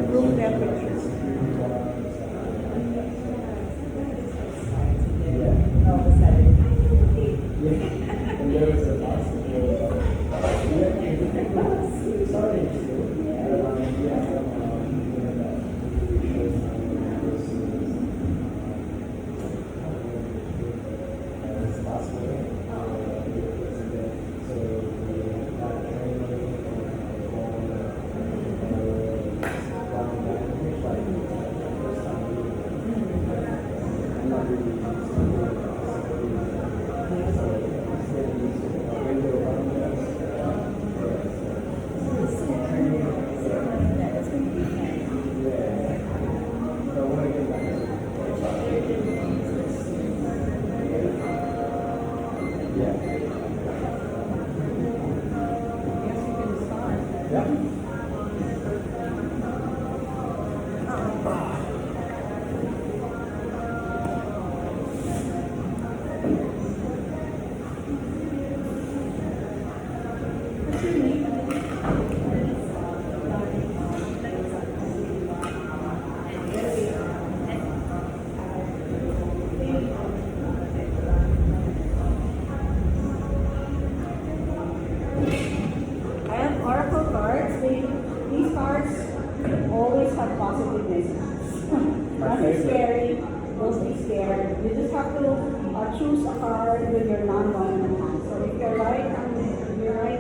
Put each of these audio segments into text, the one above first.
Room temperature. And oracle cards, these cards always have positive messages. Nothing scary, don't be scared. You just have to choose a card with your non-dominant hand. So if you're right,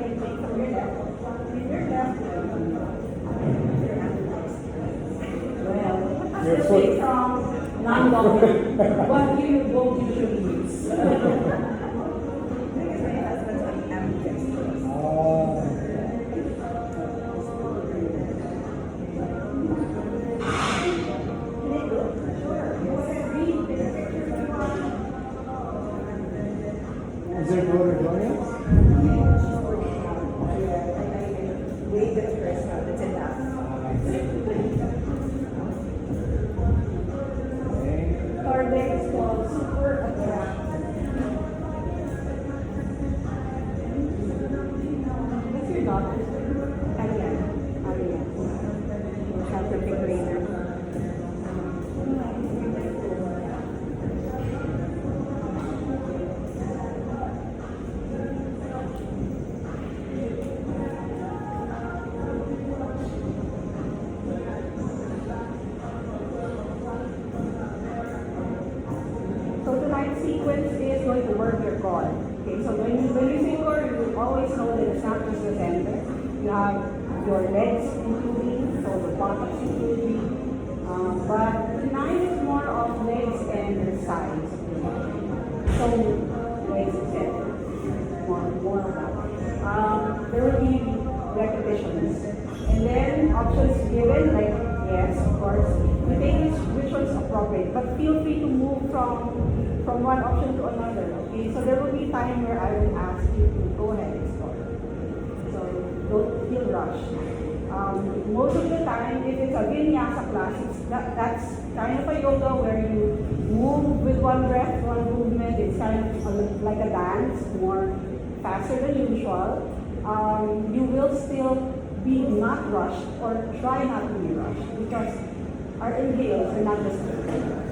you take from your left. With your left, well, Your let's foot. take from non-dominant. What you don't usually use. Is there Gloria Gloria? Wait the first one, that's enough. Card deck is called Super Attract. What's your daughter's name? Ariane. Ariane. She's a perfect grader. So tonight's sequence is going to work your core. Okay, so when you sing core, you always know that it's not just the center. You have your legs including, so the buttocks including. But tonight is more of legs and the sides. So legs and center. More of that. There will be repetitions. And then options given, like yes, of course. You take which one's appropriate, but feel free to move from one option to another. Okay, so there will be time where I will ask you to go ahead and explore. So don't feel rushed. Most of the time, if it's a vinyasa class, that's kind of a yoga where you move with one breath, one movement. It's kind of like a dance, more faster than usual. You will still be not rushed or try not to be rushed because our inhales are not just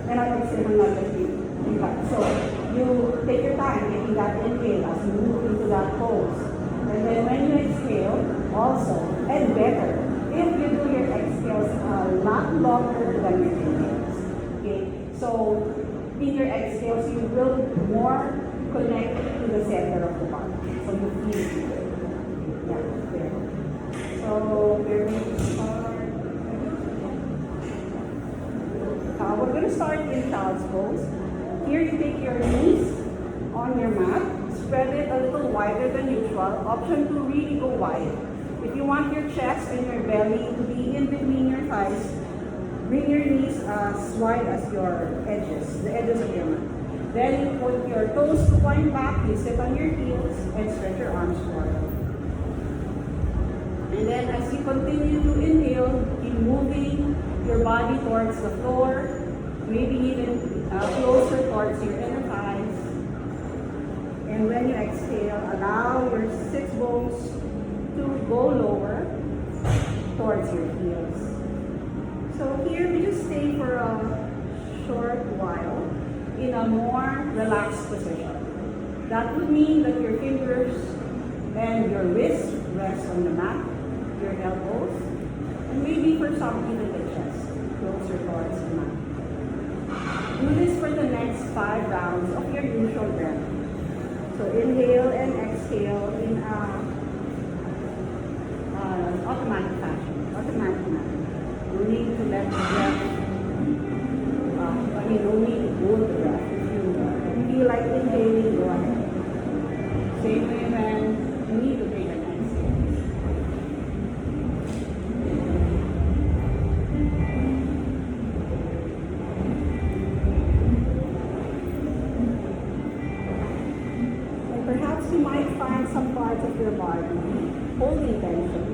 and our exhales are not just so you take your time taking that inhale as you move into that pose. And then when you exhale, also, and better, if you do your exhales a lot longer than your inhales. Okay? So in your exhales, you will more connect to the center of the body. So you feel it. Yeah, there. So we're going to start. We're going to start in child's pose. Here you take your knees on your mat, spread it a little wider than usual. Option to really go wide. If you want your chest and your belly to be in between your thighs, bring your knees as wide as your edges, the edges of your mat. Then you put your toes to point back, you sit on your heels, and stretch your arms forward. And then as you continue to inhale, keep moving your body towards the floor, maybe even closer towards your inner thighs. And when you exhale, allow your sits bones to go lower towards your heels. So here we just stay for a short while in a more relaxed position. That would mean that your fingers and your wrists rest on the mat, your elbows, and maybe for some even the chest, closer towards the mat. Do this for the next 5 rounds of your usual breath. So inhale and exhale in automatic fashion, automatic manner. No need to let the breath, no need to hold the breath. If you feel like inhaling, go ahead. Same way when you need to take an exhale. And perhaps you might find some parts of your body holding tension.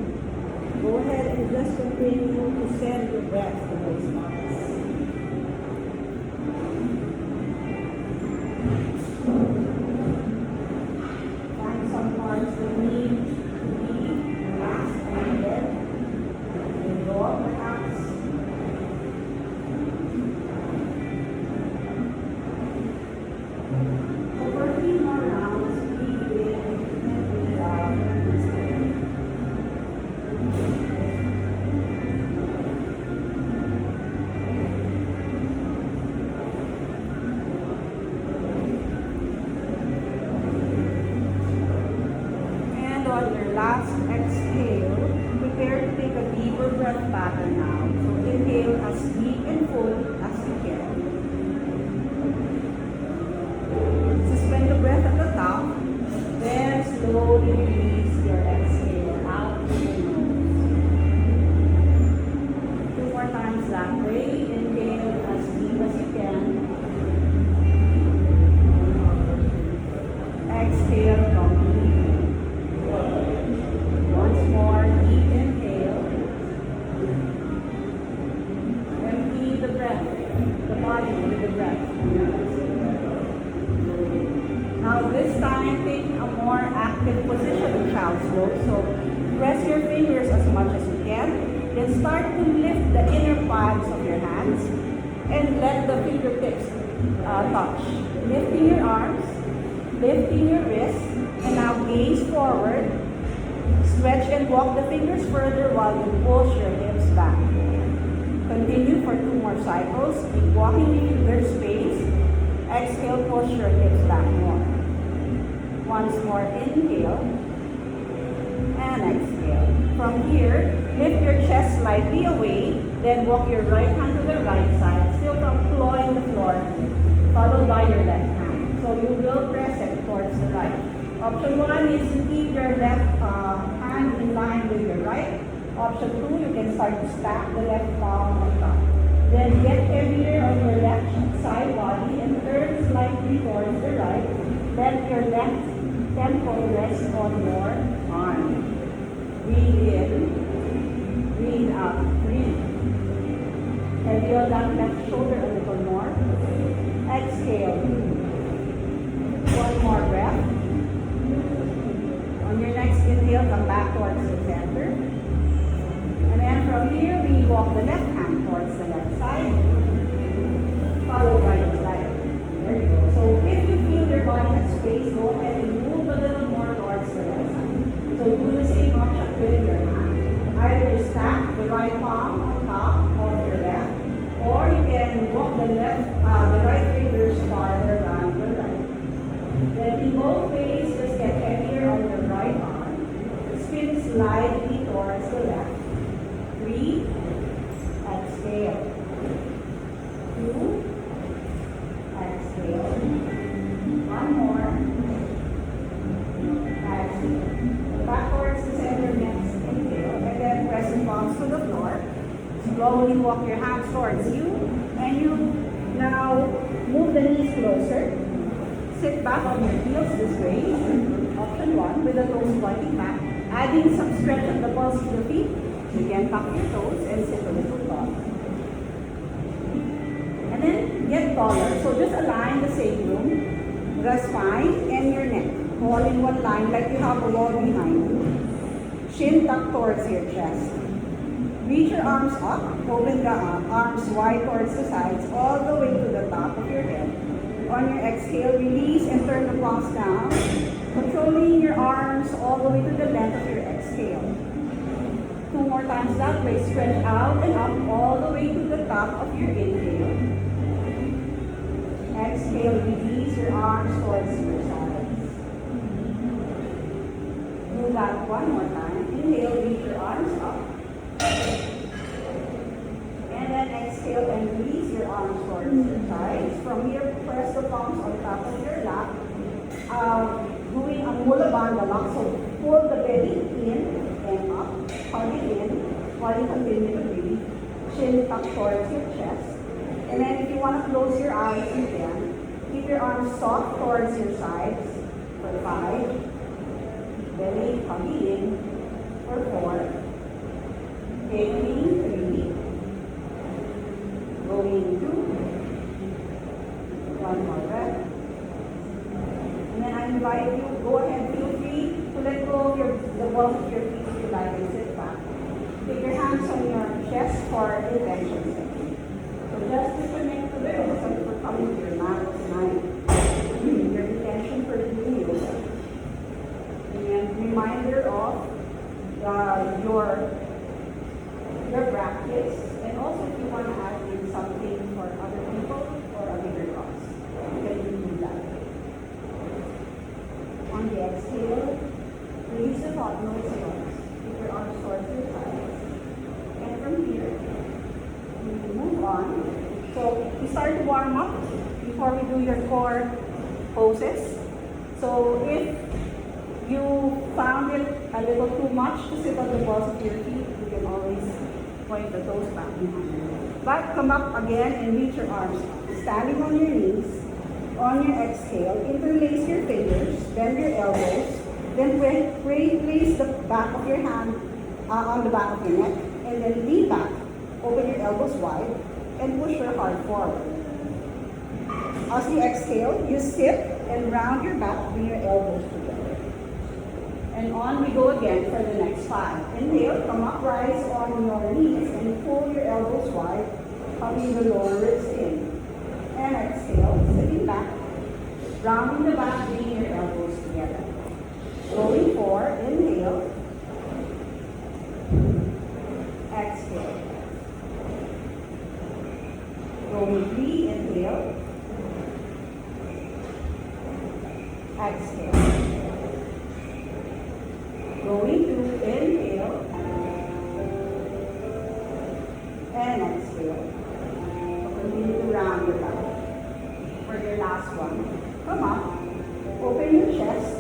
Go ahead and just continue to send your breath to those spots. Find some parts that need to be relaxed and then withdraw perhaps. Over 3 more rounds, breathe in and breathe out. On your last exhale, prepare to take a deeper breath pattern now. So inhale as deep and full as you can. Suspend the breath at the top, then slowly release your exhale out through your nose. 2 more times that way. Inhale as deep as you can. Exhale completely. Once more, deep inhale. Empty the breath, the body with the breath. Now this time, take a more active position in child's pose. So press your fingers as much as you can. Then start to lift the inner palms of your hands and let the fingertips touch. Lifting your arms, lifting your wrists, and now gaze forward. Stretch and walk the fingers further while you push your hips back. Continue for 2 more cycles. Keep walking in their space. Exhale, push your hips back more. Once more, inhale and exhale. From here, lift your chest slightly away. Then walk your right hand to the right side, still clawing the floor, followed by your left hand. So you will press it towards the right. Option 1 is to keep your left hand in line with your right. Option 2, you can start to stack the left palm on top. Then get heavier on your left side body and turn slightly towards the right. Let your left temple rest on your arm. Breathe in, breathe out, breathe. Heavy on that left shoulder a little more. Exhale. 1 more breath. On your next inhale, come back towards the center. And then from here, we walk the left hand towards the left side, followed by the right. There you go. So if you feel your body has space, go ahead and move a little more towards the right side. So do the same option with your hand. Either stack the right palm on top of your left, or you can walk the right fingers farther down the right. Then in both ways, just get heavier on your right arm. Spin slightly towards the left. 3, exhale. 2, exhale. 1 more. Exhale. Back towards the center next. Inhale. Slowly walk your hands towards you, and you now move the knees closer. Sit back on your heels this way. Option 1, with the toes pointing back. Adding some stretch of the balls of the feet. You can tuck your toes and sit a little taller. And then get taller. So just align the sacrum, the spine, and your neck. All in one line like you have a wall behind you. Chin tucked towards your chest. Reach your arms up. Open the arms wide towards the sides, all the way to the top of your head. On your exhale, release and turn the palms down, controlling your arms all the way to the length of your exhale. 2 more times that way. Stretch out and up all the way to the top of your inhale. Exhale, release your arms towards your sides. Do that 1 more time. Inhale, reach your arms up. And then exhale and release your arms towards your sides. From here, press the palms on top of your lap. Doing a mula bandha lock. So pull the belly in and up. Hug it in while you continue to breathe. Chin tucked towards your chest. And then if you want to close your eyes, you can. Keep your arms soft towards your sides for 5. Belly hugging in for 4. Taking 3. Going 2. 1 more breath. And then I invite you, go ahead, feel free to let go of the balls of your feet if you like and sit back. Take your hands on your chest for intention setting. So just to connect to the rest for coming to your mat tonight. Your intention for doing yoga. And reminder of your practice, and also if you want to add in something for other people or a bigger cause, you can do that. On the exhale, release the thought, no thoughts. Keep your arms towards your sides. And from here, we move on. So we start to warm up before we do your core poses. So if you found it a little too much to sit on the balls of your feet, you can always point the toes back behind you. But come up again and reach your arms up. Standing on your knees, on your exhale, interlace your fingers, bend your elbows, then place the back of your hand on the back of your neck, and then lean back. Open your elbows wide and push your heart forward. As you exhale, you sit and round your back, bring your elbows together. And on we go again for the next 5. Inhale, come up, rise on your knees and pull your elbows wide, hugging the lower ribs in. And exhale, sitting back, rounding the back, bringing your elbows together. Going 4, inhale, exhale. Going 3, inhale, exhale. Going 2, inhale, and exhale. Continue to round your back. For your last one, come up, open your chest,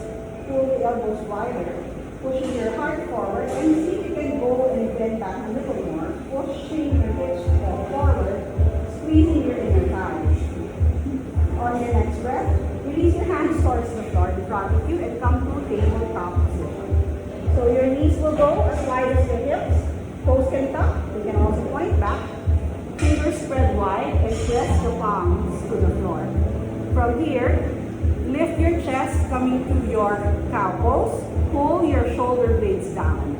pull the elbows wider, pushing your heart forward, and see if you can go and bend back a little more, pushing your hips forward, squeezing your inner thighs. On your next breath, release your hands towards the floor in front of you and come to tabletop position. So your knees will go as wide as your hips, toes can tuck, you can also point back, fingers spread wide and press the palms to the floor. From here, lift your chest coming to your cow pose, pull your shoulder blades down.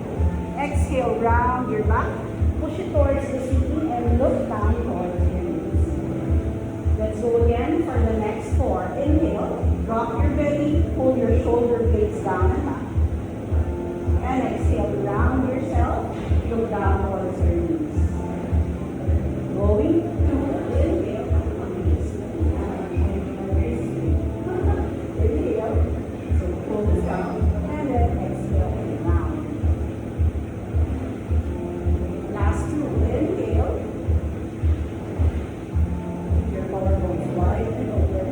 Exhale, round your back, push it towards the ceiling and look down towards your knees. Let's go again for the next 4. Inhale, drop your belly, pull your shoulder blades down and back. And exhale, round yourself, look down towards your knees. Going 2, inhale, inhale, so pull this down, and then exhale, round. Last 2, inhale, your collarbones wide and open,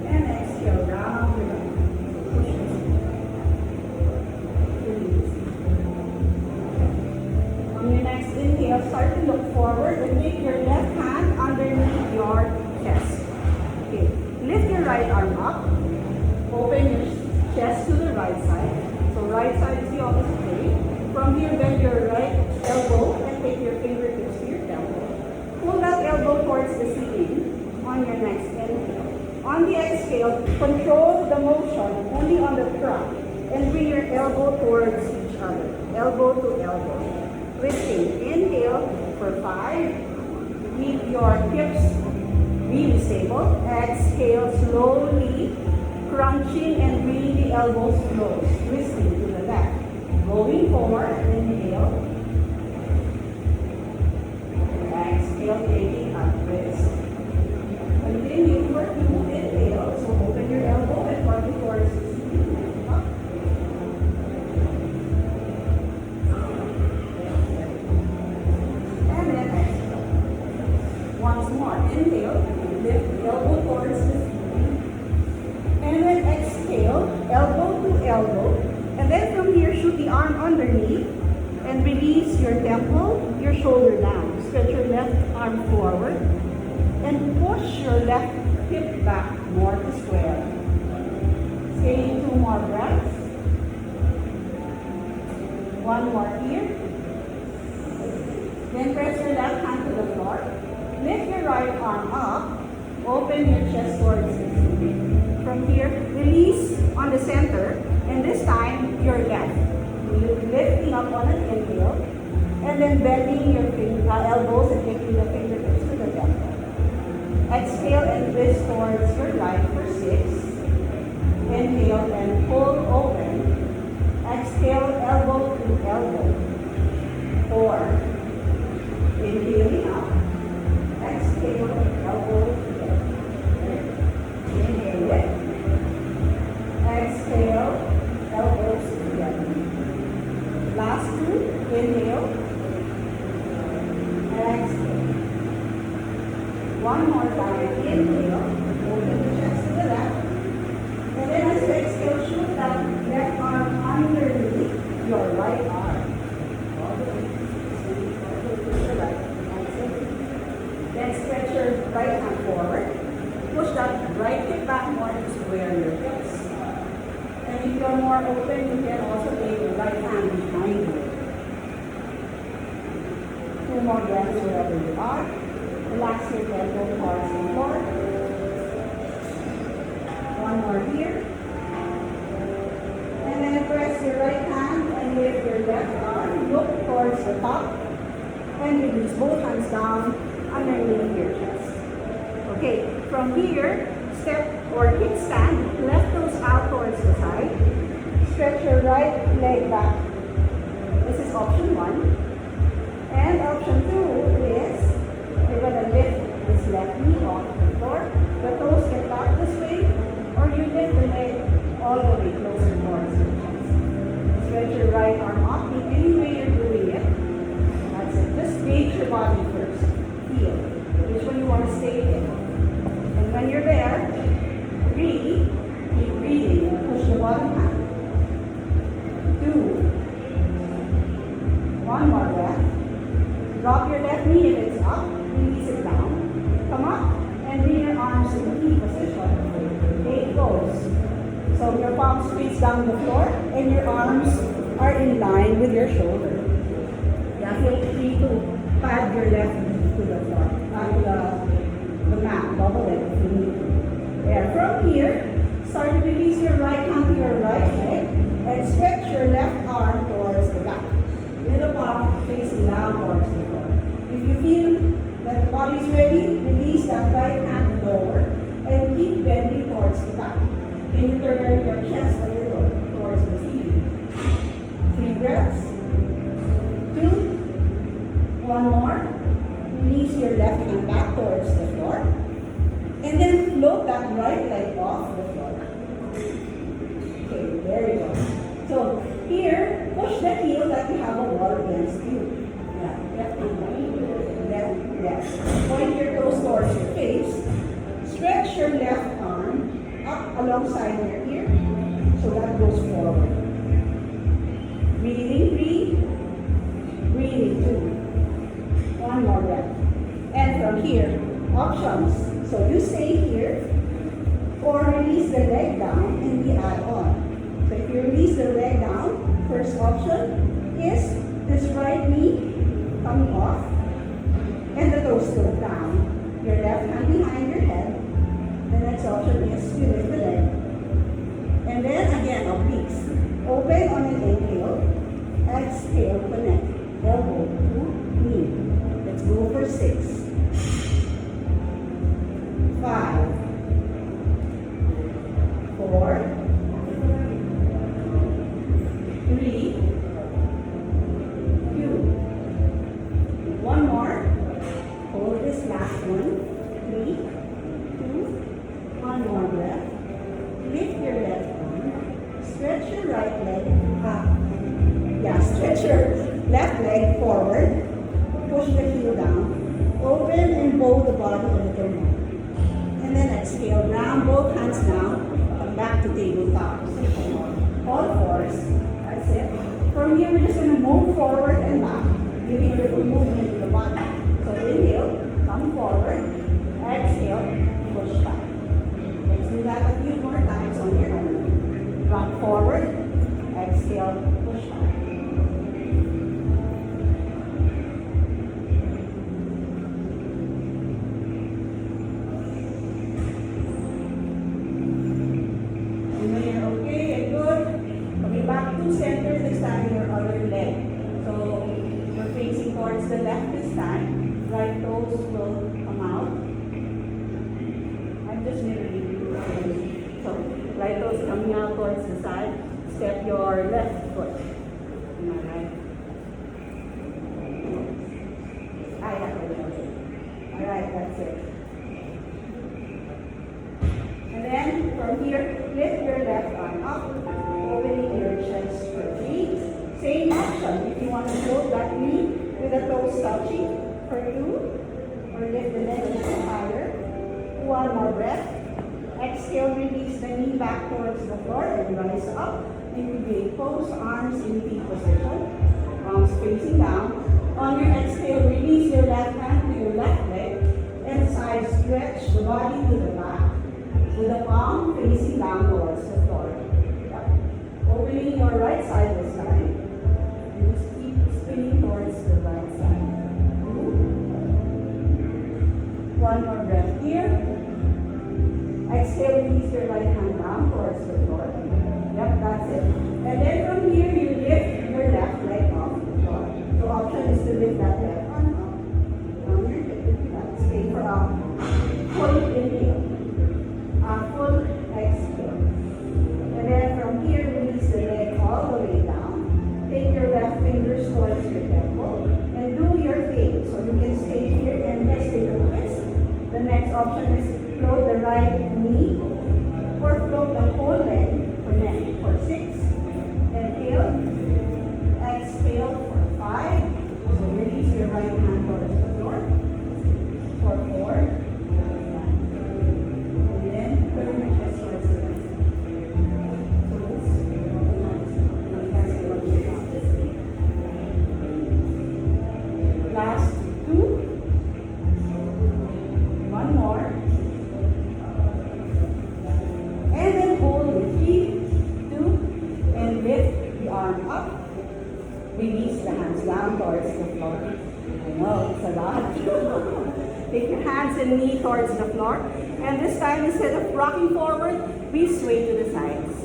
and exhale, round your back. Push this. Release. start to look forward and take your left hand underneath your chest. Okay, lift your right arm up, open your chest to the right side. So right side is the opposite way. From here, bend your right elbow and take your fingertips to your temple. Pull that elbow towards the ceiling on your next inhale. On the exhale, control the motion only on the trunk and bring your elbow towards each other, elbow to elbow. Twisting. Inhale for 5. Keep your hips really stable. Exhale slowly, crunching and bringing the elbows close. Twisting to the left. Going forward. Inhale. Exhale, taking a twist. Continue for 2. Inhale. So open your elbow and body towards the ceiling. Up. And then exhale. Once more. Inhale. Lift elbow towards the ceiling. And then exhale. Elbow to elbow. And then from here, shoot the arm underneath. And release your temple, your shoulder down. Stretch your left arm forward. And push your left hip back more to square. Stay 2 more breaths. 1 more here. Then press your left hand to the floor. Lift your right arm up. Open your chest towards the ceiling. From here, release on the center. And this time, your left. Lifting up on an inhale. And then bending your elbows and taking the fingertips to the temple. Exhale and twist towards your right for 6. Inhale and pull open. Exhale, elbow to elbow. 4. Inhaling up. Exhale, elbow to elbow. Inhale it. Exhale, elbows together. Last 2. Inhale. Exhale. 1 more time. Inhale. Open the chest to the left. And then as you exhale, shoot that left arm underneath your right arm. All the way. To the right. Exhale. Then stretch your right hand forward. Push that right hip back more to square your hips. And if you're more open, you can also take your right hand behind you. 2 more breaths wherever you are. Relax your temple towards the floor. 1 more here. And then press your right hand and lift your left arm. Look towards the top. And release both hands down underneath your chest. Okay, from here, step or kickstand. Left toes out towards the side. Stretch your right leg back. This is option 1. And option 2 is you're going to lift this left knee off the floor. The toes get back this way, or you lift the leg all the way closer towards your chest. Stretch your right arm up in any way you're doing it. That's it. Just gauge your body first. Feel which one you want to stay in. And when you're there, breathe. Keep breathing and push the bottom hand. 2. 1 more breath. Drop your left knee if it's up. Release it down. Come up and bring your arms to the T position. 8 goes. So your palms face down the floor and your arms are in line with your shoulder. Yeah, feel free to pad your left knee to the floor, to the mat, double it if you need to. There. From here, start to release your right hand to your right leg and stretch your left arm towards the back. With the palm facing down towards the floor. If you feel that the body is ready, release that right hand lower and keep bending towards the back. Can you turn your chest a little towards the ceiling? 3 breaths. 2. 1 more. Release your left hand back towards the floor. And then float that right leg off the floor. Okay, there you go. So here, push the heel that you have a wall against you. Yeah, left hand right, left, yes. Point your toes towards your face. Stretch your left arm up alongside your ear, so that goes forward. Breathing 3, breathing 2. Now here, options. So you stay here or release the leg down and we add on. So if you release the leg down, first option is this right knee coming off and the toes still down. Your left hand behind your head. The next option is you lift the leg. And then again, obliques. Open on an inhale. Exhale, connect. Elbow to knee. Let's go for 6. 5. 4. 3. 2. One more. Hold this last one. 3. 2. One more breath. Lift your left arm. Stretch your right leg up. Stretch your left leg forward. Push the heel down. Open and bow the body a little more. And then exhale. Ground both hands down. Come back to tabletop. All fours. That's it. From here, we're just going to move forward and back. Giving a little movement to the body. So inhale. Come forward. Exhale. Push back. Let's do that a few more times on your own. Rock forward. Exhale. Push back. Center this time your other leg. So you're facing towards the left this time. Right toes will come out. I'm just mirroring you. So right toes coming out towards the side. Step your left foot. Alright. Alright, that's it. And then from here, lift your left arm up. Opening your chest for 3. Same action. If you want to hold that knee with the toes touching for 2. Or lift the leg a little higher. One more breath. Exhale, release the knee back towards the floor and rise up into the pose, arms in T position. Arms facing down. On your exhale, release your left hand to your left leg and side stretch the body to the back with the palm facing down towards the floor. Opening your right side this time. And just keep spinning towards the right side. 2. One more breath here. Exhale, release your right hand down towards the floor. Yep, that's it. And then from here, you lift your left leg off the floor. So option is to lift that left arm up. Down your hip. Stay for a full inhale. A full exhale. And then from here, release the leg all the way down. Take your left fingers towards your temple and do your thing. So you can stay here and just take a twist. The next option is float the right knee or float the whole leg for 6. Inhale. Exhale for 5. So release your right hand towards the floor. For 4. And then turn your chest towards the right. Last 2. One more. And then hold with 3, 2, and lift the arm up. Release the hands down towards the floor. I know, it's a lot. Take your hands and knee towards the floor. And this time, instead of rocking forward, we sway to the sides.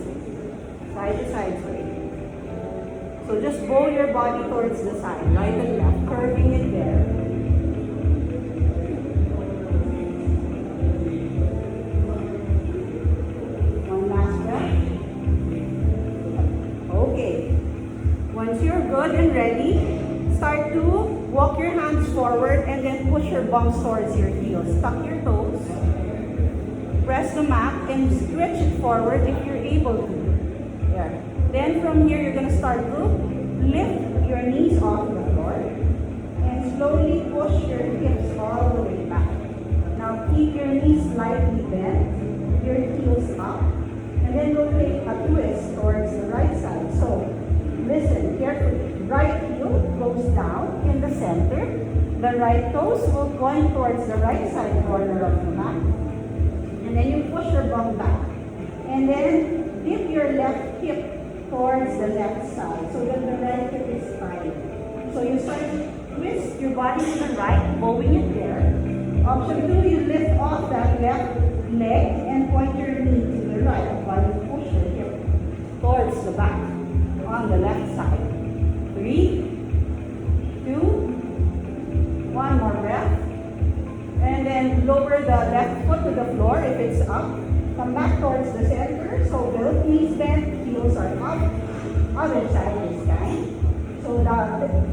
Side to side sway. So just bow your body towards the side, right and left, curving it there. One last breath. Okay. Once you're good and ready, start to walk your hands forward and then push your bums towards your heels. Tuck your toes. Press the mat and stretch it forward if you're able to. There. Then from here, you're going to start to lift your knees off the floor and slowly push your hips all the way back. Now keep your knees slightly bent, your heels up, and then we'll take a twist towards the right side. So listen carefully. Right heel goes down in the center, the right toes will point towards the right side corner of the mat. And then you push your bum back. And then dip your left hip towards the left side so that the right hip is tight. So you start to twist your body to the right, bowing it there. Option 2, you lift off that left leg and point your knee to the right while you push your hip towards the back on the left side. 3, 2, 1 more breath. And then lower the left foot to the floor if it's up. Come back towards the center. So both knees bent, heels are up. Other side is down. So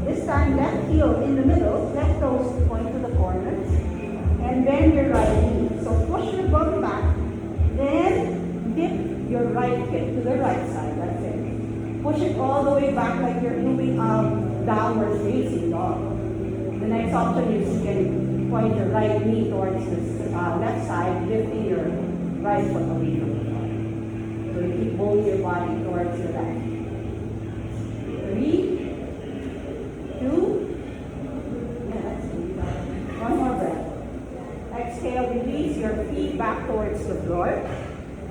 this time left heel in the middle, left toes point to the corners. And bend your right knee. So push your bum back. Then dip your right hip to the right side. That's it. Push it all the way back like you're doing downward facing dog. The next option is you can point your right knee towards the left side, lifting your right foot away from the floor. So you keep bowing your body towards the left. 3, 2, yeah, that's good. One more breath. Exhale, release your feet back towards the floor.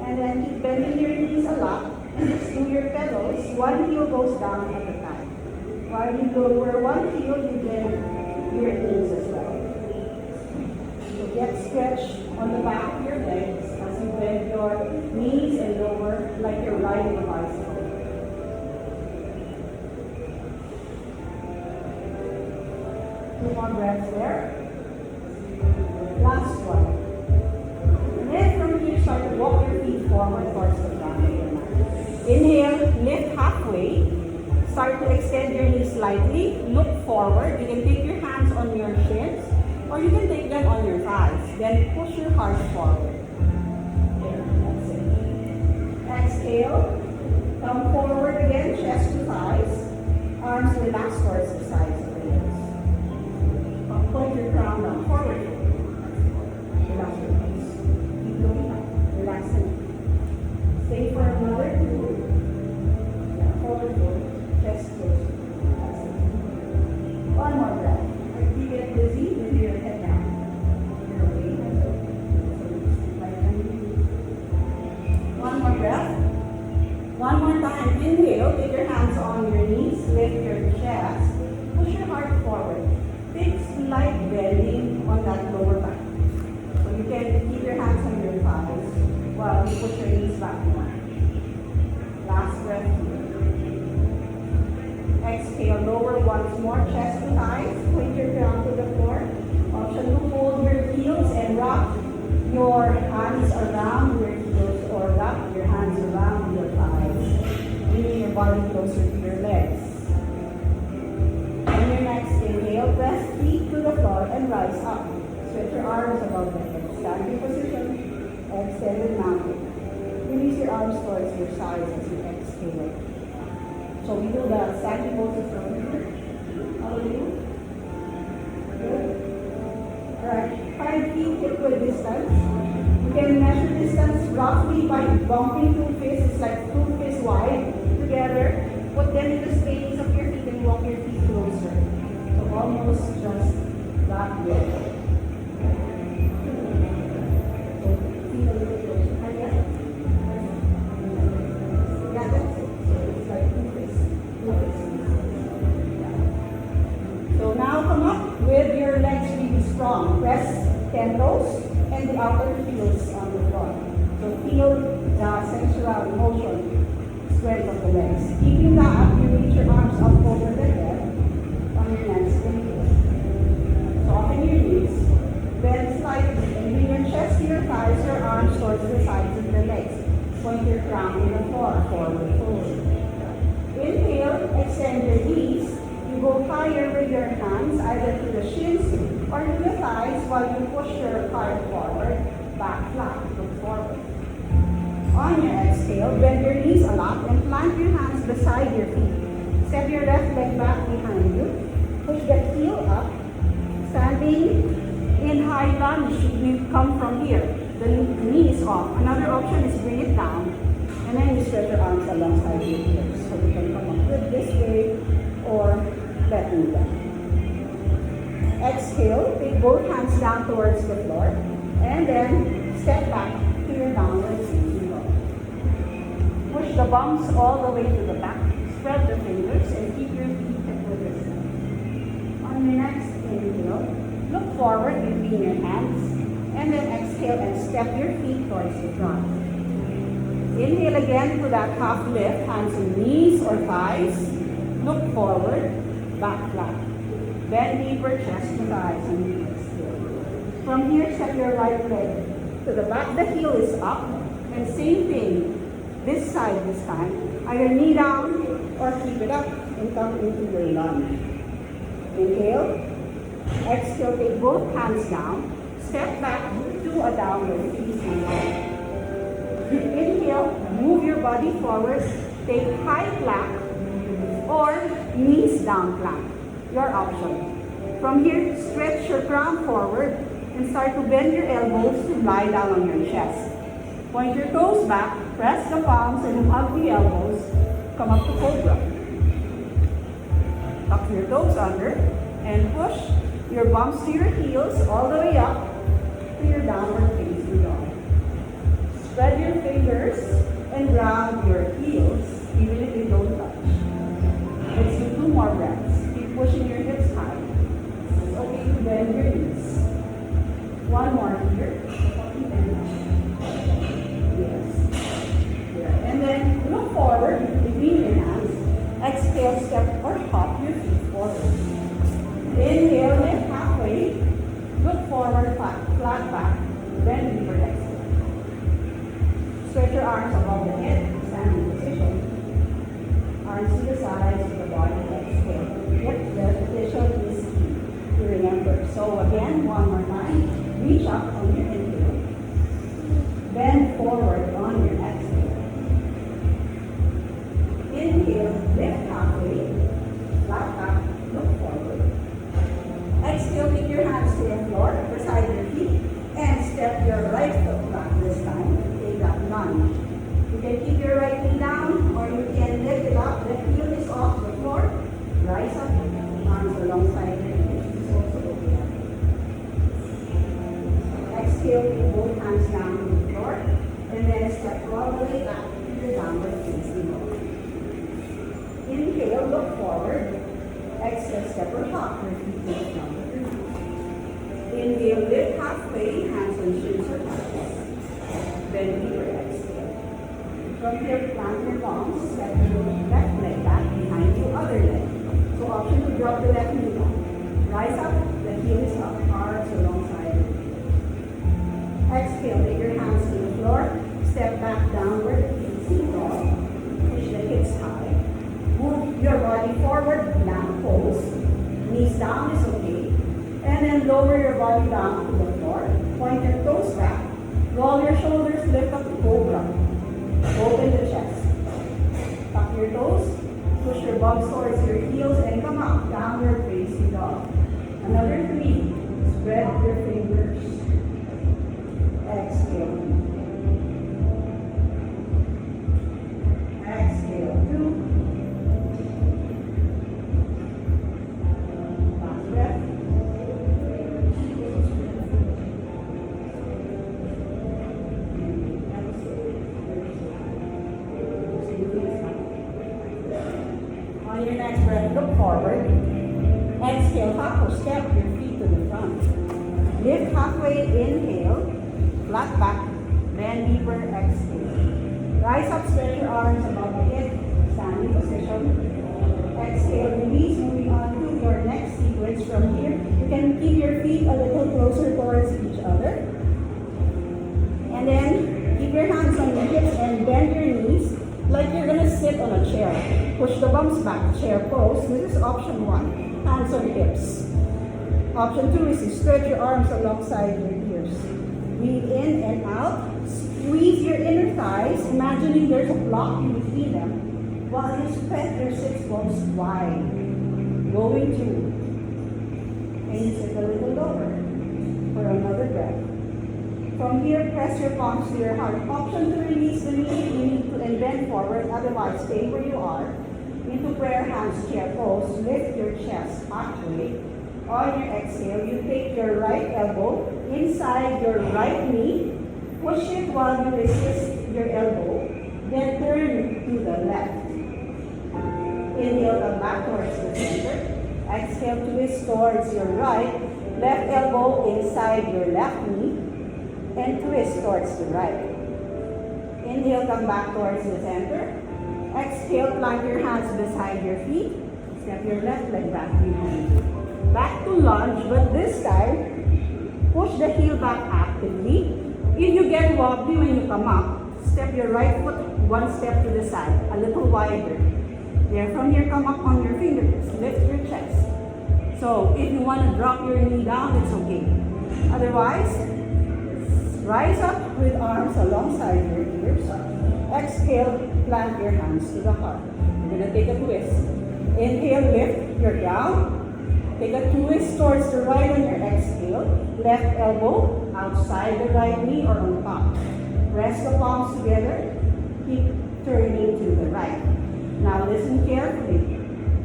And then keep bending your knees a lot. And just do your pedals. One heel goes down at a time. While you lower one heel, you bend your knees as well. So get stretch on the back of your legs as you bend your knees and lower like you're riding a bicycle. Two more breaths there. Last one. And then from here, start to walk your feet forward towards the front of your mat. Inhale, lift halfway. Start to extend your knees slightly. Look forward. You can take your hands on your shins or you can take them on your thighs. Then push your heart forward. There, that's it. Exhale. Come forward again, chest to thighs. Arms relax towards the sides of the legs. Point your crown down forward. Relax your legs. Keep looking up. Relaxing. Stay for another 2. Yeah, forward fold. Chest close. That's it. One more breath. If you get dizzy, leave your head down. Your weight. One more breath. One more time. Inhale. Take your hands on your knees. Lift your chest. Push your heart forward. Big slight bending on that lower back. So you can keep your hands on your thighs while you push your knees back behind. Last breath here. Exhale, lower once more, chest to thighs. Point your crown to the floor. Option to hold your heels and wrap your hands around your heels or wrap your hands around your thighs. Bringing your body closer to your legs. On your next inhale, press feet to the floor and rise up. Stretch your arms above the head. Standing position, extended mountain. Release your arms towards your sides as you exhale. So we do the standing poses from here. How do you? Good. Alright, 5 feet equal distance. You can measure distance roughly by bumping 2 fists. It's like 2 fists wide together. Put them in the space of your feet and walk your feet closer. So almost just that way. So feet a little closer. I guess. Yeah, that's it. So it's like 2 fists. 2 fists. Yeah. So now come up with your legs really strong. Press 10 toes and the outer heels on the floor. So feel the sensual motion. Strength of the legs. Keeping that, you reach your arms up over the head on your next inhale. Soften your knees, bend slightly, and bring your chest to your thighs, your arms towards the sides of the legs. Point your crown to the floor, forward fold. Inhale, extend your knees. You go higher with your hands, either to the shins or to the thighs, while you push your heart forward, back flat, look forward. On your exhale, bend your knees a lot and plant your hands beside your feet. Step your left leg back behind you. Push that heel up. Standing in high lunge, you come from here. The knee is off. Another option is bring it down. And then you stretch your arms alongside your hips. So you can come up with this way or let me down. Exhale, take both hands down towards the floor, and then step back to your downward facing dog. Push the bums all the way to the back, spread the fingers, and keep your feet hip width distance. On your next inhale, look forward between your hands, and then exhale and step your feet towards the front. Inhale again to that half lift, hands and knees or thighs. Look forward, back flat. Bend deeper, chest to thighs, and exhale. From here, step your right leg to the back. The heel is up, and same thing. This side this time. Either knee down or keep it up and come into your lunge. Inhale. Exhale, take both hands down. Step back to a downward facing dog. Inhale, move your body forward. Take high plank or knees down plank. Your option. From here, stretch your crown forward and start to bend your elbows to lie down on your chest. Point your toes back, press the palms and hug the elbows. Come up to cobra. Tuck your toes under and push your bumps to your heels all the way up to your downward facing dog. Spread your fingers and ground your heels even if they don't touch. Let's do 2 more breaths. Keep pushing your hips high. It's okay to bend your knees. 1 more here. Yes. And then look forward between your hands. Exhale, step or hop your feet forward. Inhale, lift halfway. Look forward, flat back. Bend deeper, exhale. Stretch your arms above the head, standing position. Arms to the sides of the body, exhale. Yep, the position is key to remember. So again, 1 more time. Reach up on your inhale. Bend forward on your exhale. Inhale, lift halfway. Flat back, look forward. Exhale, take your hands to the floor, beside your feet, and step your right foot back this time. Take that lunge. You can keep your right knee down, or you can lift it up. The heel is off the floor. Rise up, arms alongside your knees. This is also okay. Exhale, take both hands down to the floor, and then step all the way back to the downward facing dog. Inhale, look forward. Exhale, step or hop your feet to the front. Inhale, lift halfway, hands on shins or thighs. Bend deeper, exhale. From here, plant your palms, step your left leg back behind your other leg. So option to drop the left knee down. Rise up, the heel is up, arms alongside your feet. Exhale, take your hands to the floor, step back downward, facing dog. Push the hips high. Move your body forward, plank pose. Knees down is okay. And then lower your body down to the floor. Point your toes back. Roll your shoulders, lift up to cobra. Open the chest. Tuck your toes. Push your bums towards your heels and come up. Downward facing dog. Another 3. Spread your fingers. Exhale. Exhale. 2. Last breath. On your next breath, look forward. Exhale, hop or step your feet to the front. Lift halfway, inhale. Flat back, bend deeper, exhale. Rise up, stretch your arms above the head, standing position. Exhale, release, moving on to your next sequence from here. You can keep your feet a little closer towards each other. And then keep your hands on your hips and bend your knees like you're gonna sit on a chair. Push the bumps back, chair pose. This is option 1, hands on hips. Option 2 is to stretch your arms alongside your ears. Breathe in and out. Squeeze your inner thighs, imagining there's a block in between them, while you spread your 6 bones wide. Going through. And you sit a little lower for another breath. From here, press your palms to your heart. Option to release the knee, you need to and bend forward, otherwise stay where you are. Into prayer hands, chair pose. Lift your chest halfway. On your exhale, you take your right elbow inside your right knee, push it while you resist your elbow, then turn to the left. Inhale, come back towards the center. Exhale, twist towards your right, left elbow inside your left knee, and twist towards the right. Inhale, come back towards the center. Exhale, plant your hands beside your feet. Step your left leg back behind you. Back to lunge, but this time, push the heel back actively. If you get wobbly when you come up, step your right foot one step to the side, a little wider. There, from here, come up on your fingertips. Lift your chest. So, if you want to drop your knee down, it's okay. Otherwise, rise up with arms alongside your ears. Exhale, plant your hands to the heart. You're going to take a twist. Inhale, lift, you're down. Take a twist towards the right on your exhale. Left elbow outside the right knee or on top. Press the palms together. Keep turning to the right. Now listen carefully.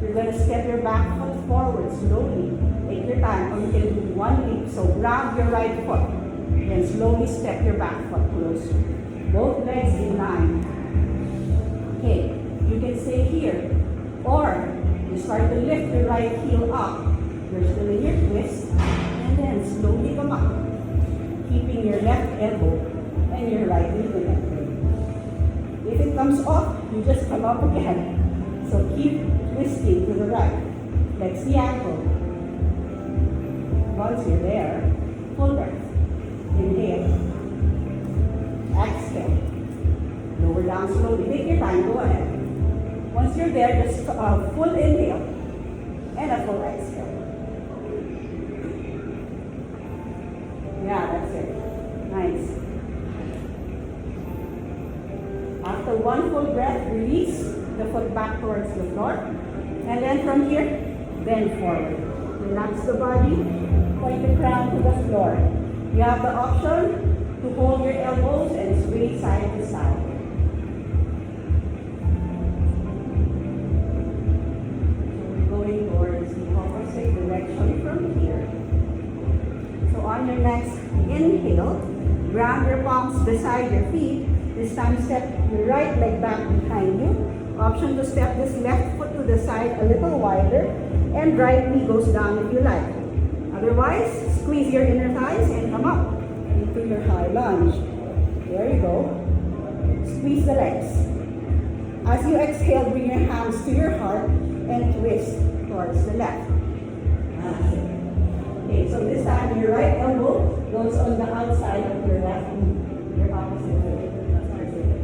You're going to step your back foot forward slowly. Take your time, or you can do one leap. So grab your right foot. Then slowly step your back foot closer. Both legs in line. Okay, you can stay here. Or you start to lift your right heel up. You're still in your twist. And then slowly come up. Keeping your left elbow and your right knee connected. If it comes off, you just come up again. So keep twisting to the right. Flex the ankle. Once you're there, full breath. Inhale. Exhale. Lower down slowly. Take your time. Go ahead. Once you're there, just full inhale and a full exhale. Yeah, that's it. Nice. After one full breath, release the foot back towards the floor. And then from here, bend forward. Relax the body, point the crown to the floor. You have the option to hold your elbows and sway side to side. So we're going towards the opposite direction from here. So on your next inhale, ground your palms beside your feet. This time step your right leg back behind you. Option to step this left foot to the side a little wider, and right knee goes down if you like. Otherwise, squeeze your inner thighs and come up into your high lunge. There you go. Squeeze the legs. As you exhale, bring your hands to your heart and twist towards the left. Okay, so this time your right elbow goes on the outside of your left knee. Your opposite way.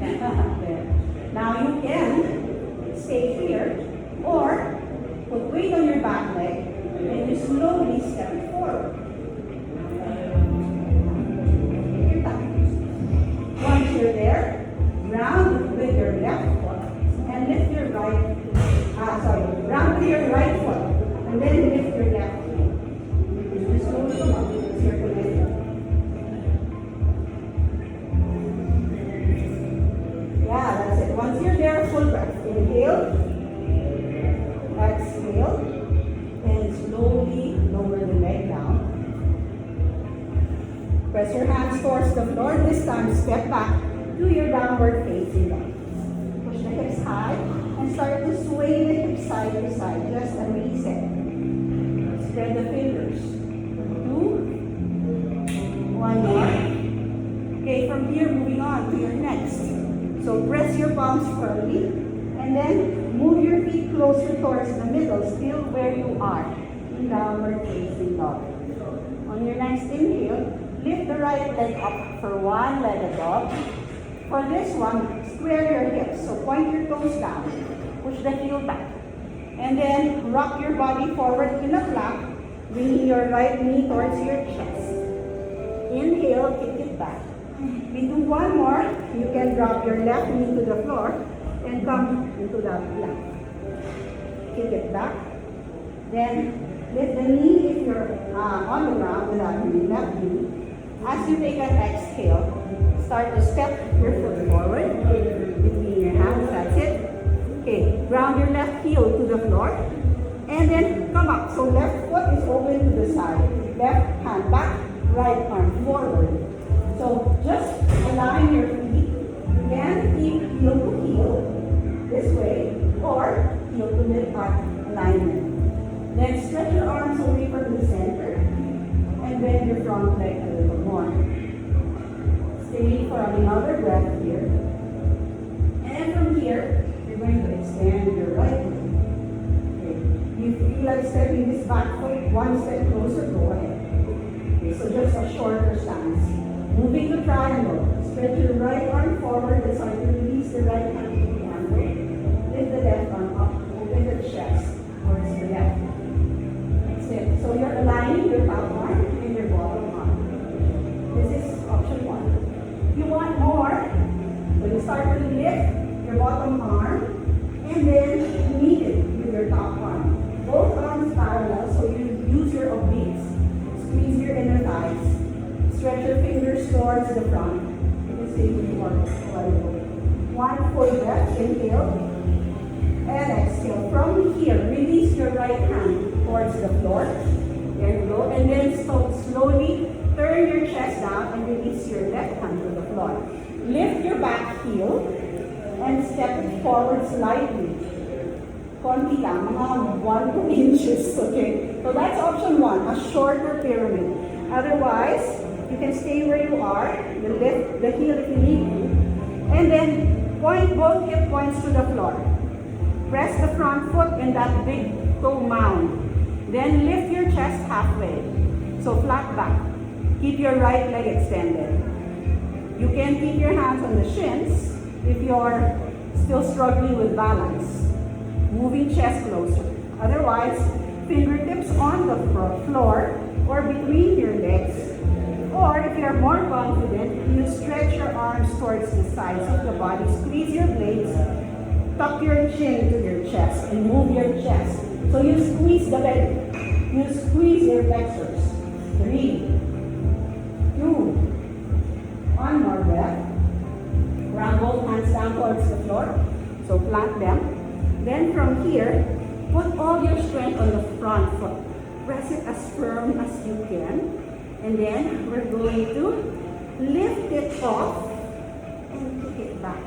There. Now you can stay here or put weight on your back leg and you slowly step it forward. Take your time. Once you're there, ground with your left foot and lift your ground with your right foot and then lift your left foot. You slowly come up. Circulate. Yeah, that's it. Once you're there, full breath. Inhale, exhale, and slowly lower the leg down. Press your hands towards the floor. This time, step back to your downward facing dog. Push the hips high and start to sway the hips side to side. Just a reset. Spread the fingers. 2, 1 more. Okay, from here, moving on to your next. So press your palms firmly and then move your feet closer towards the middle, still where you are in downward facing dog. On your next inhale, lift the right leg up for one-legged dog. For this one, square your hips, so point your toes down, push the heel back, and then rock your body forward in a plank, bringing your right knee towards your chest. Inhale, kick it back. We do one more. You can drop your left knee to the floor and come into that plank. Kick it back. Then lift the knee if you're on the ground without your left knee. As you take an exhale, start to step your foot forward between your hands. That's it. Okay, ground your left heel to the floor and then come up. So left foot is open to the side. Left hand back, right arm forward. So just align your feet. You can keep heel to heel this way or heel to mid alignment. Then stretch your arms away from the center and bend your front leg a little more. Stay for another breath here. And from here, you're going to extend your right leg. Okay. If you feel like stepping this back foot one step closer, go ahead. Okay, so just a shorter stance. Moving the triangle. Stretch your right arm forward. That's how you release the right hand to the ankle. Lift the left arm up. Open the chest towards the left. That's it. So you're aligning your top arm and your bottom arm. This is option 1. If you want more, when you start to lift your bottom arm and then meet it with your top arm. Both arms parallel, so you use your obliques. Squeeze your inner thighs. Stretch your fingers towards the front. You can stay with one full breath. Inhale and exhale. From here, release your right hand towards the floor. There you go. And then slowly turn your chest down and release your left hand to the floor. Lift your back heel and step it forward slightly. Konti lang, mga 1-2 inches, okay? So that's option 1, a shorter pyramid. Otherwise, you can stay where you are, you lift the heel if you need to, and then point both hip points to the floor. Press the front foot in that big toe mound. Then lift your chest halfway. So flat back. Keep your right leg extended. You can keep your hands on the shins if you're still struggling with balance. Moving chest closer. Otherwise, fingertips on the floor or between your legs. Or if you're more confident, you stretch your arms towards the sides of the body. Squeeze your blades. Tuck your chin to your chest and move your chest. So you squeeze the belly. You squeeze your flexors. 3, 2, 1 more breath. Round both hands down towards the floor. So plant them. Then from here, put all your strength on the front foot. Press it as firm as you can. And then we're going to lift it off and kick it back.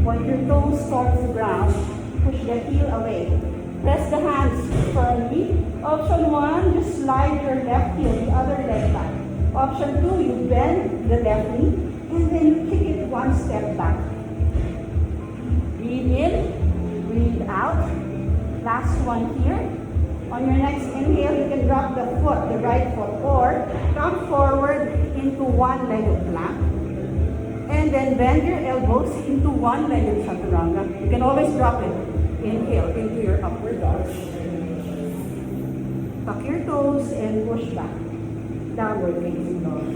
Point your toes towards the ground. Push the heel away. Press the hands firmly. Option 1, just slide your left heel, the other leg back. Option 2, you bend the left knee and then you kick it one step back. Breathe in, breathe out. Last one here. On your next inhale, you can drop the foot, the right foot, or come forward into one-legged plank. And then bend your elbows into one-legged chaturanga. You can always drop it. Inhale into your upward dog. Tuck your toes and push back. Downward facing dog.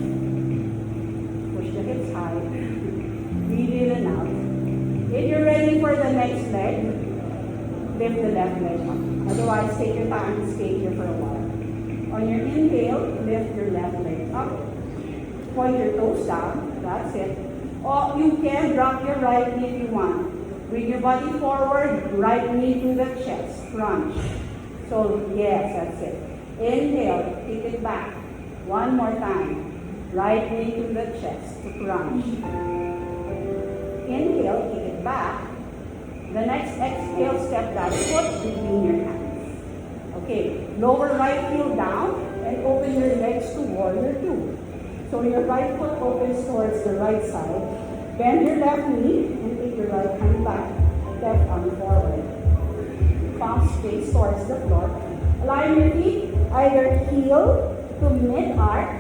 Push the hips high. Breathe in and out. If you're ready for the next leg, lift the left leg up. Otherwise, take your time to stay here for a while. On your inhale, lift your left leg up. Point your toes down. That's it. Or you can drop your right knee if you want. Bring your body forward, right knee to the chest, crunch. So, yes, that's it. Inhale, kick it back. One more time. Right knee to the chest to crunch. Inhale, kick it back. The next exhale, step that foot between your hands. Okay, lower right heel down and open your legs to warrior 2. So your right foot opens towards the right side. Bend your left knee and take your right hand back. Left arm forward. Palms face towards the floor. Align your feet, either heel to mid-arc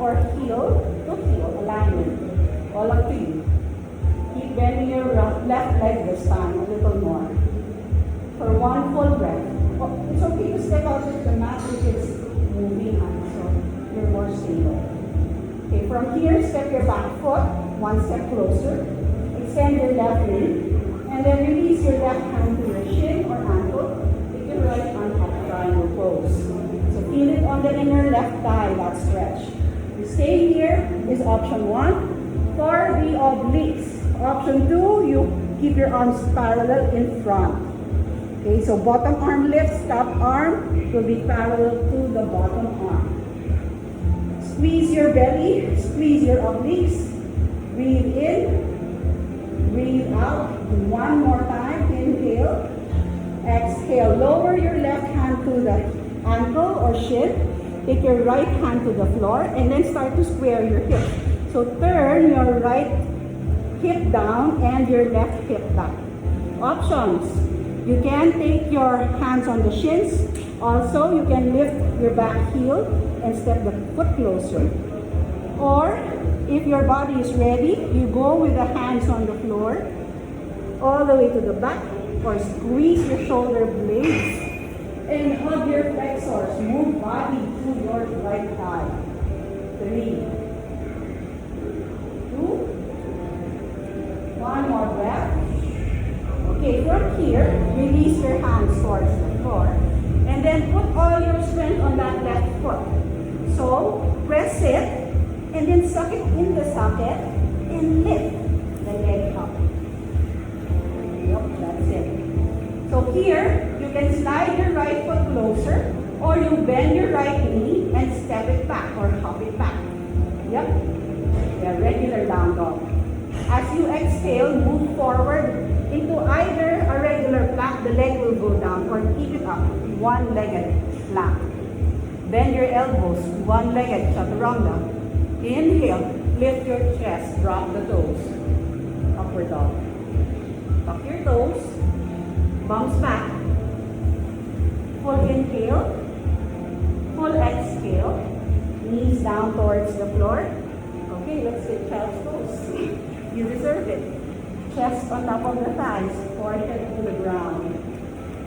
or heel to heel alignment. All up to you. Keep bending your left leg this time a little more. For one full breath. Oh, it's okay to step out of the mat if it's moving on, so you're more stable. Okay, from here, step your back foot one step closer. Extend your left knee. And then release your left hand to your shin or ankle. Take your right hand up, triangle pose. So feel it on the inner left thigh, that stretch. You stay here is option 1. For the obliques. Option 2, you keep your arms parallel in front. Okay, so bottom arm lifts, top arm will be parallel to the bottom arm. Squeeze your belly, squeeze your obliques. Breathe in, breathe out. One more time, inhale. Exhale, lower your left hand to the ankle or shin. Take your right hand to the floor and then start to square your hips. So turn your right hip down and your left hip down. Options. You can take your hands on the shins. Also, you can lift your back heel and step the foot closer. Or, if your body is ready, you go with the hands on the floor all the way to the back, or squeeze your shoulder blades and hug your flexors. Move body to your right thigh. 3, 2, 1 more breath. Okay, from here, release your hands towards the floor and then put all your strength on that left foot. So, press it and then suck it in the socket and lift the leg up. Yep, that's it. So here, you can slide your right foot closer or you bend your right knee and step it back or hop it back. Yep, yeah, regular down dog. As you exhale, move forward into either a regular plank, the leg will go down, or keep it up, one-legged plank. Bend your elbows, one-legged chaturanga. Inhale, lift your chest, drop the toes. Upward dog. Tuck your toes, bounce back. Full inhale, full exhale. Knees down towards the floor. Okay, let's take child's pose. You deserve it. Chest on top of the thighs, forehead to the ground.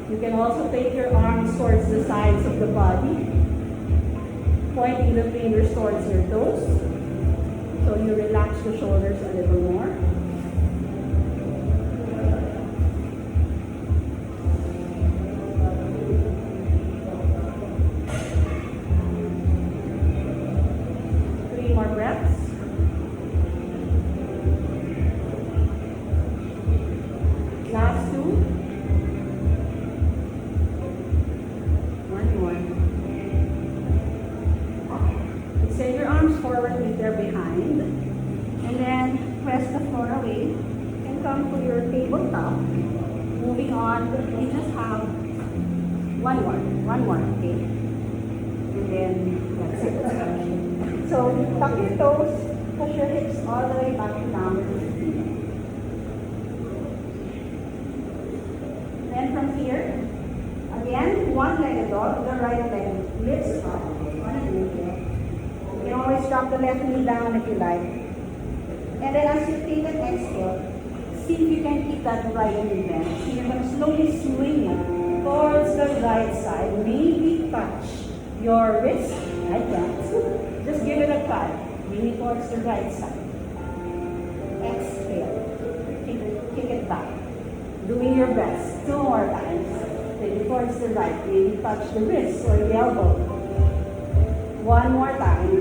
You can also take your arms towards the sides of the body, pointing the fingers towards your toes. So you relax the shoulders a little more. More breaths. Last 2. One more. Extend your arms forward, meet there behind. And then press the floor away and come to your tabletop. Moving on, you just have one more, okay? And then that's it. So, tuck your toes, push your hips all the way back to downward facing. Then from here, again, one-legged dog, the right leg lifts up. You can always drop the left knee down if you like. And then as you take an exhale, see if you can keep that right knee bent. So you're going to slowly swing it towards the right side. Maybe touch your wrist. I can't. Just give it a try. Bring it towards the right side. Exhale. Kick it back. Doing your best. 2 more times. Take it towards the right. Maybe touch the wrist or the elbow. 1 more time.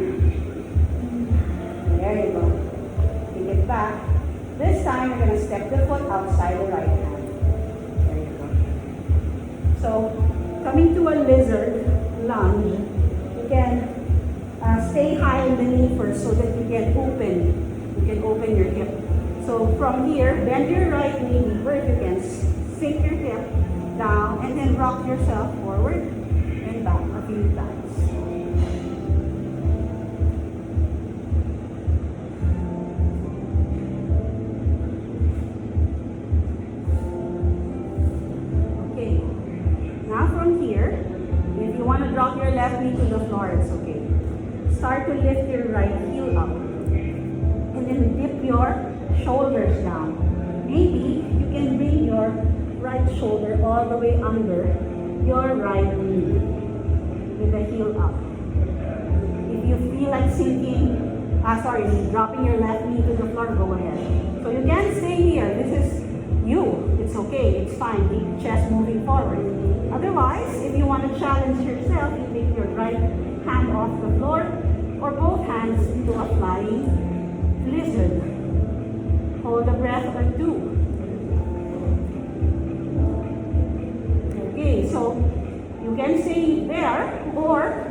There you go. Kick it back. This time, you're going to step the foot outside the right hand. There you go. So, coming to a lizard lunge, you can stay high in the knee first so that you can open your hip. So from here, bend your right knee deeper if you can. Sink your hip down and then rock yourself forward and back a few times. Okay. Now from here, if you want to drop your left knee to the floor, it's okay. Start to lift your right heel up. And then dip your shoulders down. Maybe you can bring your right shoulder all the way under your right knee with the heel up. If you feel like dropping your left knee to the floor, go ahead. So you can stay here. This is you. It's okay. It's fine. Keep chest moving forward. Otherwise, if you want to challenge yourself, you take your right hand off the floor or both hands into a flying lizard. Hold a breath or 2. So you can stay there, or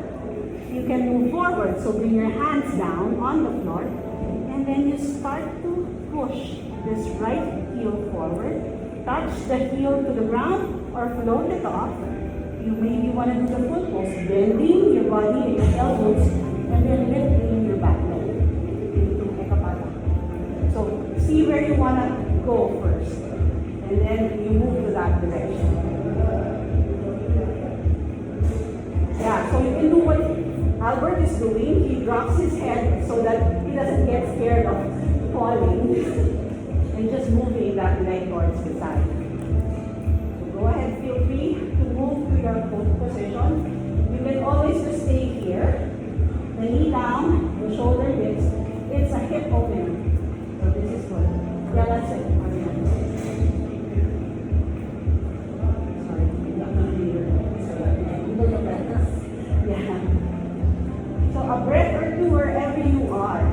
you can move forward. So bring your hands down on the floor, and then you start to push this right heel forward. Touch the heel to the ground or float it off. You maybe want to do the full pose, bending your body and your elbows, and then lifting your back leg into Ekapata. So see where you want to go first, and then you move to that direction. Yeah, so you can do what Albert is doing. He drops his head so that he doesn't get scared of falling, and just moving that leg towards the side. So go ahead, feel free to move to your position. You can always just stay here. The knee down, the shoulder dips. It's a hip opener. So this is good. Yeah, that's it. Sorry, yeah. So a breath or two wherever you are.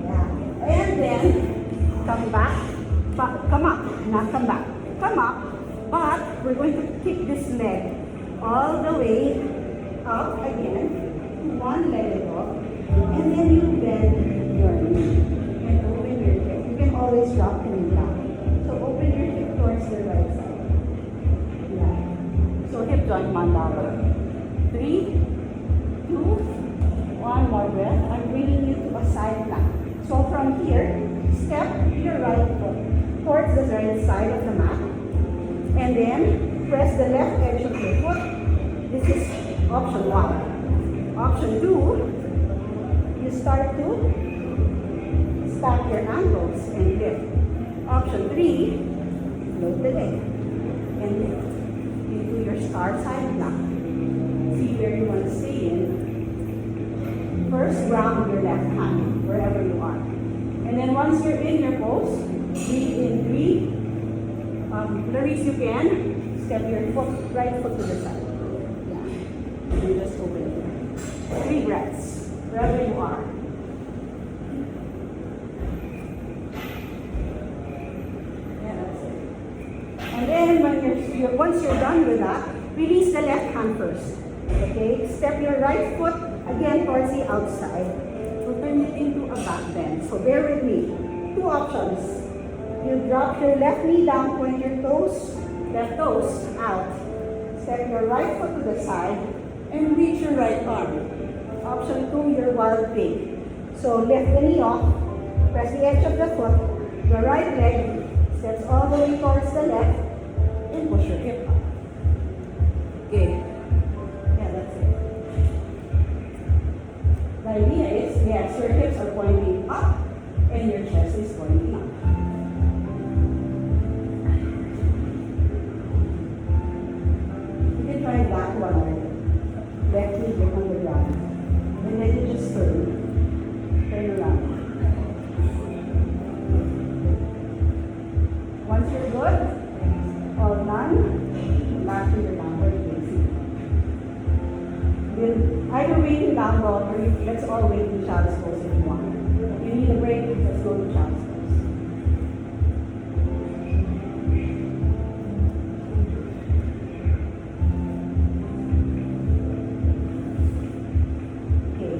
Yeah. And then come back. Come up. Not come back. Come up. But we're going to kick this leg all the way up again. One leg up. And then you bend your knee. And open your hip. You can always drop the knee down. So open your hip towards the right side. Yeah. So hip joint mandala. 3, 2, 1 more breath. I'm bringing you to a side plank. So from here, step your right foot towards the right side of the mat. And then press the left edge of your foot. This is option 1. Option 2, you start to stack your ankles and lift. Option 3, float the leg and lift into your star side plank. See where you want to stay in. First, ground your left hand wherever you are. And then once you're in your pose, breathe in 3. Clarice, you can step your right foot to the side. Yeah. And just open it. 3 breaths, wherever you are. Yeah, that's it. And then once you're done with that, release the left hand first. Okay, step your right foot again towards the outside. So turn it into a back bend. So bear with me. 2 options. You drop your left knee down, point your toes, left toes out. Step your right foot to the side and reach your right arm. Option 2, your wild pig. So lift the knee off, press the edge of the foot, your right leg steps all the way towards the left, and push your hip up. Okay. The idea is, yes, your hips are pointing up and your chest is pointing up. You can try that one. Left knee get on the ground. And then you just turn around. Once you're good, all done, back to your downward facing. Either waiting down dog or let's all wait in child's pose if you want. If you need a break, let's go to child's pose. Okay.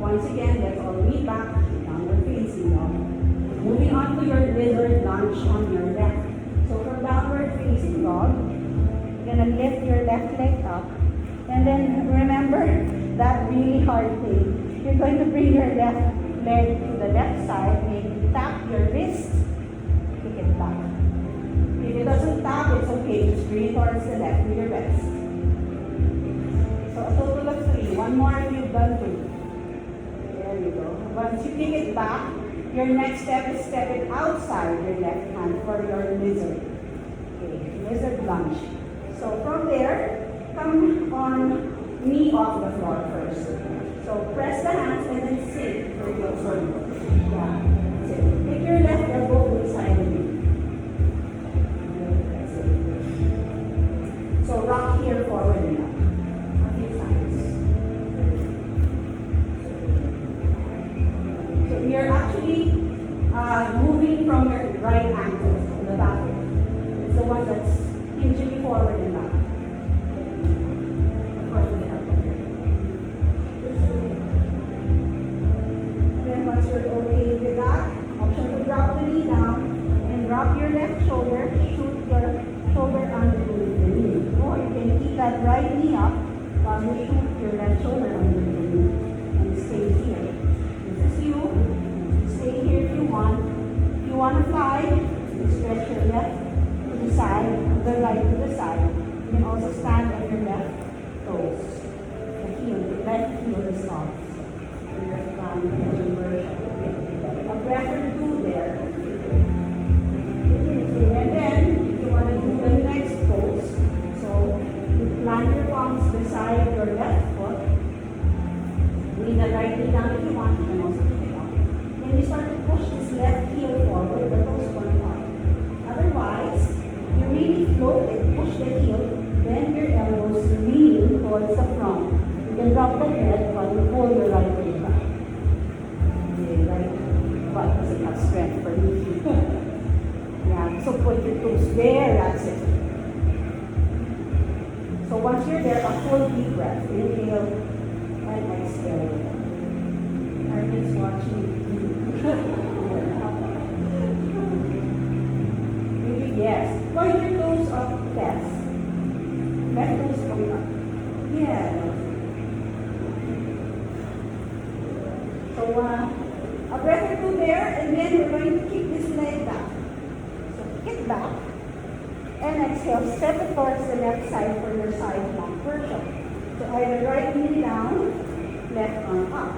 Once again, let's all meet back, downward facing dog. Moving on to your lizard lunge on your left. So from downward facing dog, you're gonna lift your left leg up. And then remember that really hard thing. You're going to bring your left leg to the left side, maybe tap your wrist, kick it back. If it doesn't tap, it's okay. Just bring it towards the left with your best. So a total of 3. One more if you've done 2. There you go. Once you kick it back, your next step is step it outside your left hand for your lizard. Okay, lizard lunge. So from there, come on knee off the floor first. So press the hands and then sink for your shoulder. Yeah. Sit. Take your left elbow to the side of you. That's it. So rock here forward and up. A few times. So you're actually moving from your right ankle to the back. It's the one that's knee up, you shoot your left shoulder under the knee and stay here. This is you. Stay here if you want. If you want to fly, you stretch your left to the side, the right to the side. You can also stand on your left toes. The heel, the left heel is off. So you're flying in version. A breath or two there. And then, if you want to do the next pose, so you plant your palms beside your left foot. Bring the right knee down if you want, you can also pick it up. Then you start to push this left heel forward, the toes point up. Otherwise, you really float it, push the heel, bend your elbows, lean towards the front. You can drop the head while you pull your right leg back. The right butt doesn't have strength for you. Yeah, so put your toes there, that's it. So once you're there, a full deep breath. Inhale and exhale. I'm just watching. Maybe yes. Point your toes up left. Left toes coming up. Yeah. So a breath or two there, and then we're going to kick this leg back. So kick back. And exhale, step it towards the left side for your side plank version. So either right knee down, left arm up.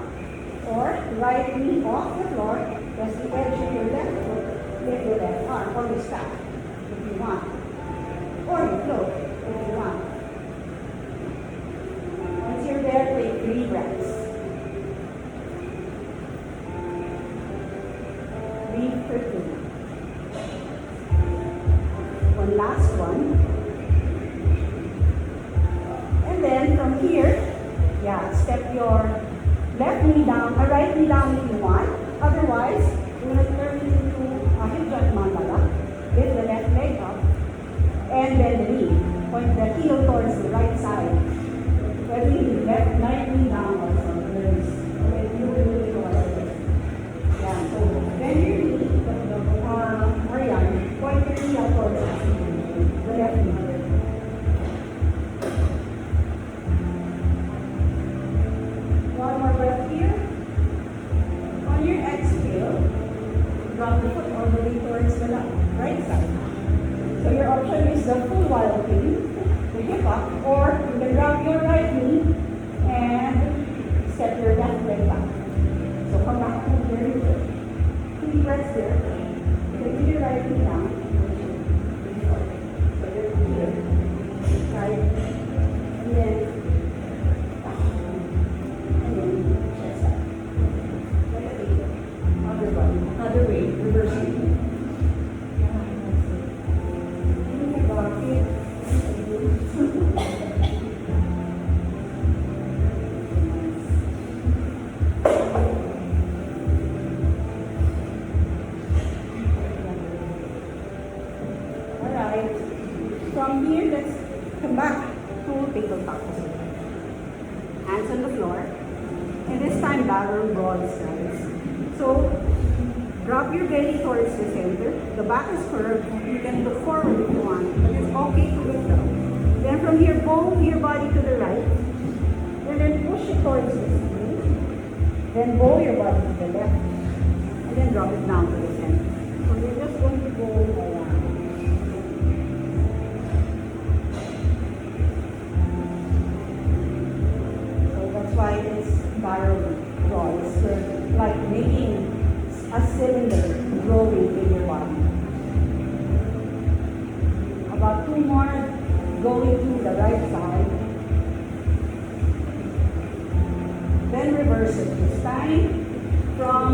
Or right knee off the floor, press the edge of your left foot, lift your left arm, or you stop if you want. Or you float if you want. Once you're there, take 3 breaths. Breathe for 2. One last one. And then from here, step your left knee down, right knee down if you want. Otherwise, you're going to turn it into a hip joint mandala. Lift the left leg up and bend the knee. Point the heel towards the right side. Whether you left knee down also. Yeah, so bend your knee, point your knee up towards the left knee. One more breath here. On your exhale, drop the foot all the way towards the right side. So your option is the full wild thing, the hip up, or you can drop your right knee and step your left leg back. So come back to very good. 3 breaths there. Take your right knee down. So you're here. Right. And then chest up. Other way, reversing. Alright. From here, let's come back to tabletop position. Hands on the floor. And this time, lateral broad stance. So, drop your belly towards the center. The back is curved. You can look forward if you want, but it's okay to look down. Then from here, bow your body to the right. And then push it towards the ceiling. Then bow your body to the left. And then drop it down to the center. So you're just going to go around. So that's why it's barrel roll. It's like making a cylinder growing in your body. About 2 more going to the right side. Then reverse it. This time from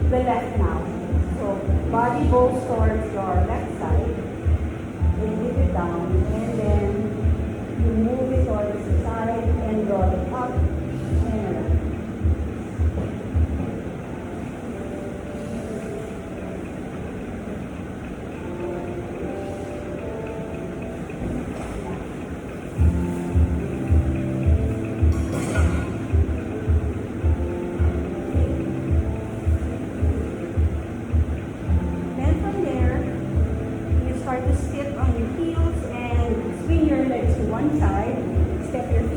the left now. So body goes towards your left side. Then lift it down and then you move it towards the side and draw it up and around. Start to sit on your heels and swing your legs to one side.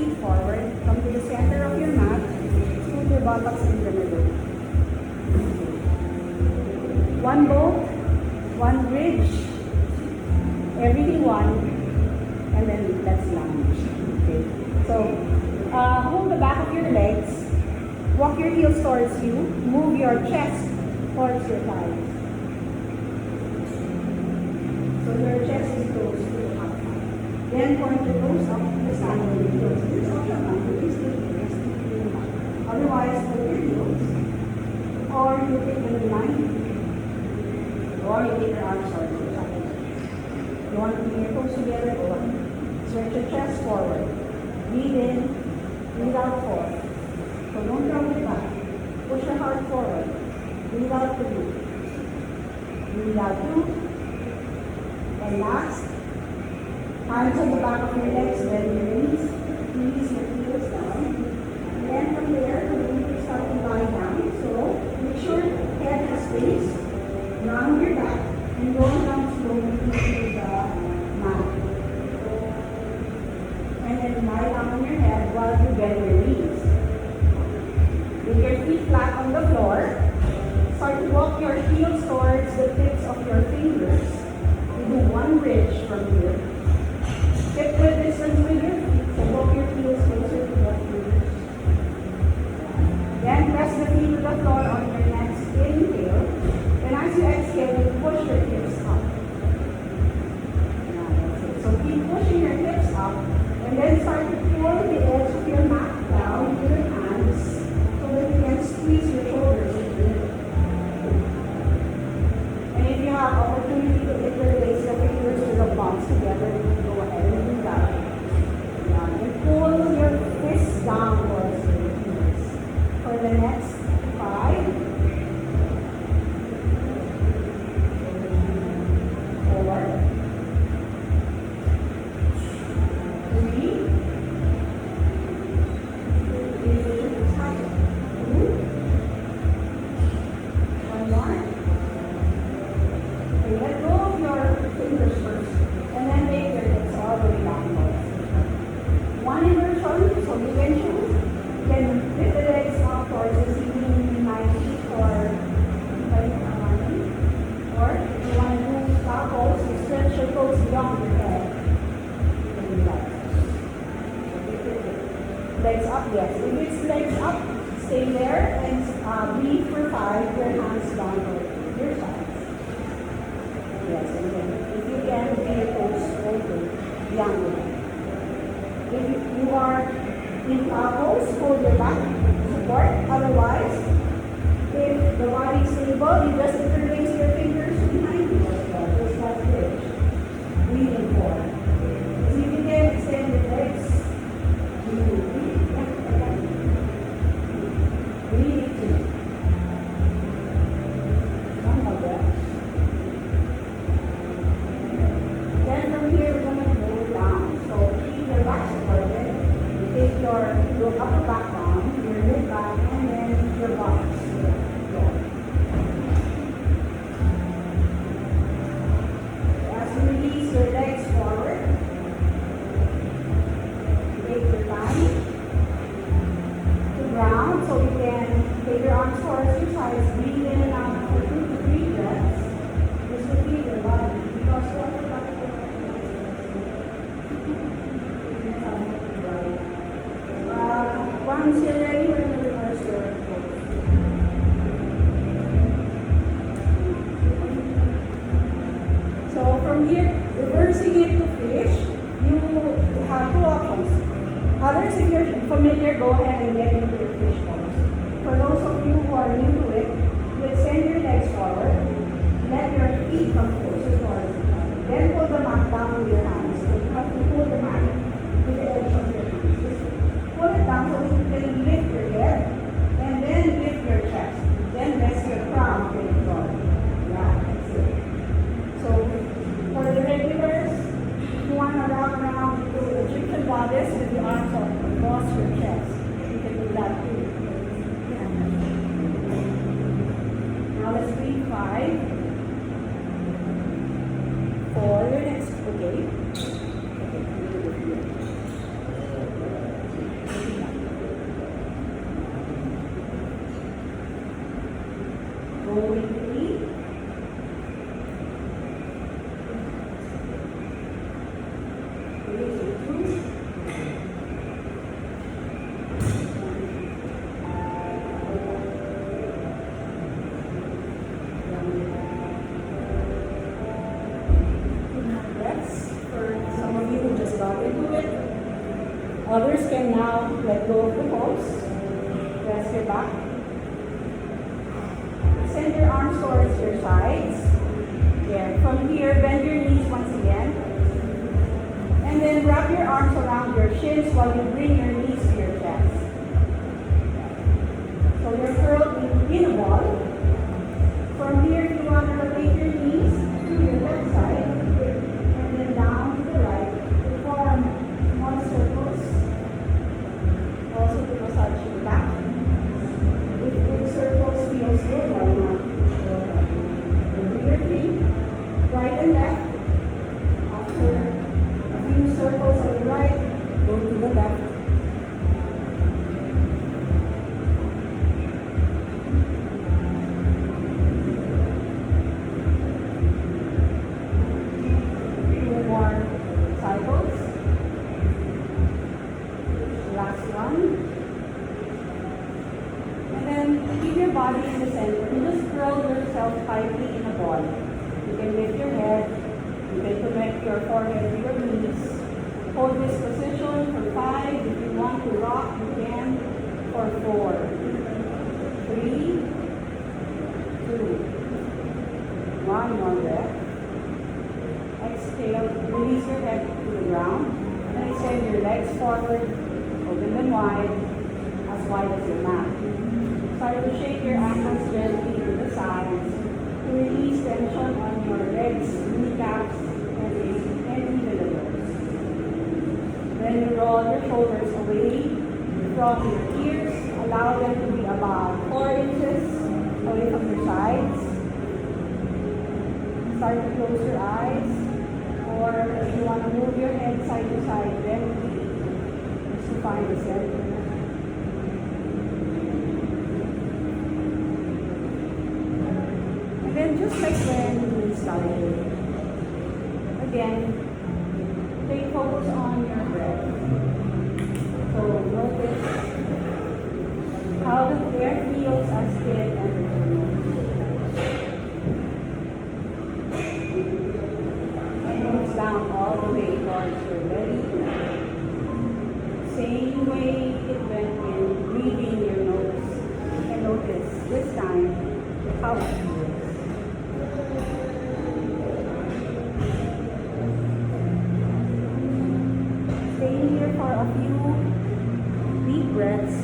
feet forward. Come to the center of your mat. Scoot your buttocks in the middle. One boat, one bridge, everything one, and then let's lounge. Okay. So hold the back of your legs, walk your heels towards you, move your chest towards your thighs. So your chest is close to the heart. Then point your toes up to the side of your heels. This is optional. Otherwise, put your heels, or you take them in line. Or you take your arms towards your side. You want to bring your toes together, go on. Stretch your chest forward. Breathe in, breathe out forward. So don't drop it back. Push your heart forward. Breathe out 3. Breathe out 2. And last. Hands on the back of your legs, bend your knees. Release your heels down. And then from there, you start to lie down. So make sure head has space. Round your back and roll down slowly into the mat. And then lie down on your head while you bend your knees. With your feet flat on the floor, start to walk your heels towards the tips of your fingers. You do one bridge from here. Keep good distance with your feet, so walk your heels closer to your fingers. Then press the feet to the floor on your next inhale. And as you exhale, you push your hips up. So keep pushing your hips up, and then start to pull the edge of your mat down with your hands so that you can squeeze your shoulders into it. And if you have opportunity to interlace your fingers with the palms together, you can go ahead and do that. And pull your fists down towards your fingers. For the next 5, 4, 3, 2, 1 more. Okay, let go of your fingers first, and then make your hips all the way downwards. One inversion, so you can choose. You can lift the legs up towards the ceiling 9 feet or 5 feet. Or if you want to do stop pose, you stretch your toes beyond your head. You can do that. Legs up, yes. If it's legs up, stay there and breathe for 5. Your hands down towards your sides. Yes, and then if you can, bring your toes over beyond your head. If you are in pose, hold your back, support. Otherwise, if the body is stable, you just interlace your fingers behind you as well. Just like this. Breathing 4. So if you can extend your legs, breathe. Breathe 2. One more breath. Then from here, we're going to go down. So keep your back supported. Take your upper back down, your mid back, and then your buttocks. As you release your legs forward, take your time to ground so you can take your arms towards your sides, breathe in and out for 2 to 3 breaths. Just to feel your body. Because what you're about to do once you're ready, we're going to reverse your pose. So from here, reversing it to fish, you have 2 options. Others, if you're familiar, go ahead and get into your fish pose. For those of you who are new to it, you extend your legs forward, let your feet come closer towards each other. Then pull the mat down with your hands. So you have to pull the mat with the edge of your hands. Just pull it down so you can lift your head and then lift your chest. Then rest your crown on the floor. Yeah, that's it. So for the regulars, you want to wrap around the Egyptian goddess with the arms up across your chest. You can do that too. Now let's breathe 5. 4, your next, okay. Going 3. Release 2. Breaths for some of you who just got into it. Others can now let go of the pulse. Rest your back. Send your arms towards your sides. There. From here, bend your knees once again. And then wrap your arms around your shins while you bring your knees to your chest. So you're curled in a ball. From here, you want to rotate your knees to your left side. And then down to the right. Form 1 circles. Also to massage your back. If good circles feels good, why not? Bring your feet, right and left. After a few circles on the right, go to the left. Two more cycles. Last one. And then keep your body in the center. You just curl yourself tightly in a ball. You can lift your head. You can connect your forehead to your knees. Hold this position for 5. If you want to rock, you can. For 4, 3, 2, 1 more breath. Exhale. Release your head to the ground. And extend your legs forward. Open them wide as your mat. Start to shake your ankles gently to the sides to release tension on your legs, kneecaps, and even the toes. Then you roll your shoulders away from your ears. Allow them to be about 4 inches away from your sides. Start to close your eyes. Or if you want to move your head side to side gently, just to find the center. And then just like when we started, again, take focus on your breath. So notice how the air feels as it enters your nose. And moves down all the way towards your belly. Same way it went in, breathing your nose. And notice this time how it feels. Stay here for a few deep breaths.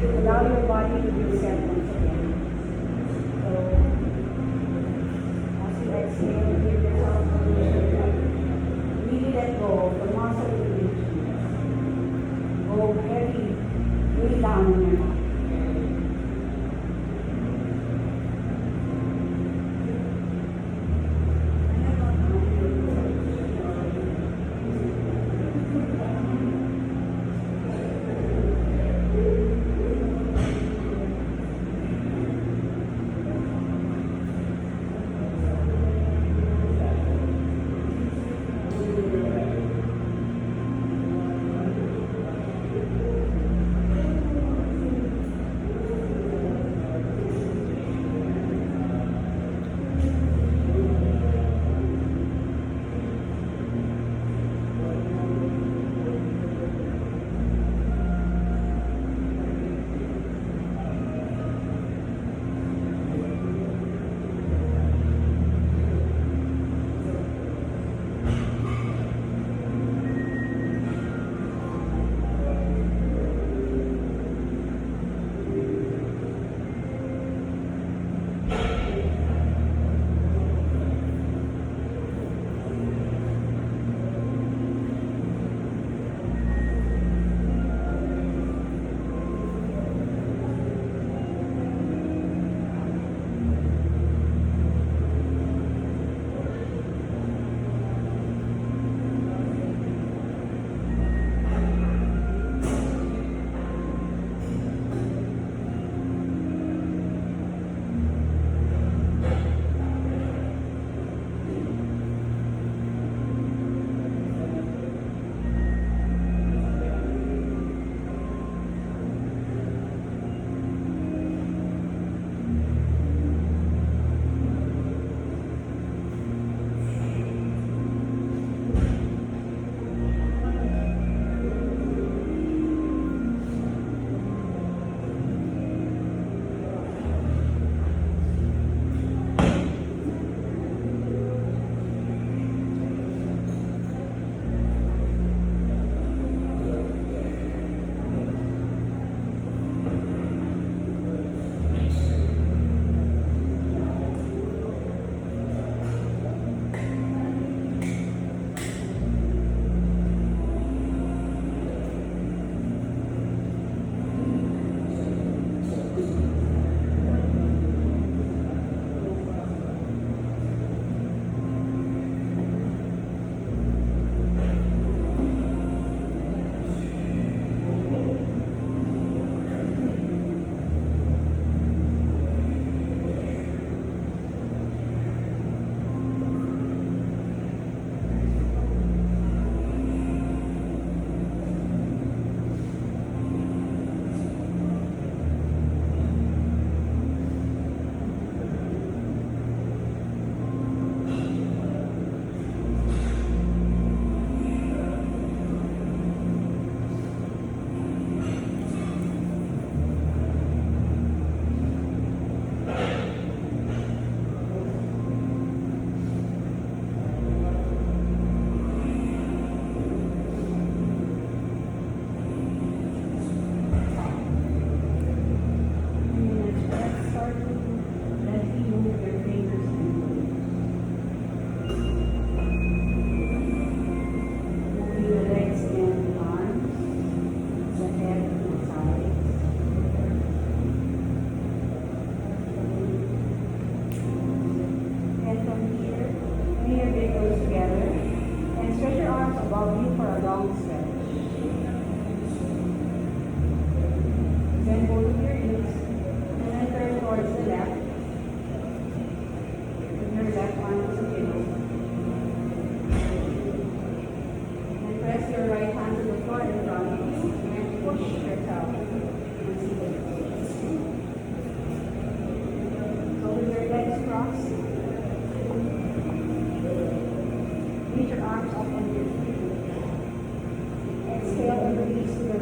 Allow your body to reset once again. So, as you exhale, give yourself permission. Really let go of the muscle tension. Go heavy, way down in your neck.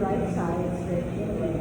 right side, stretch your legs.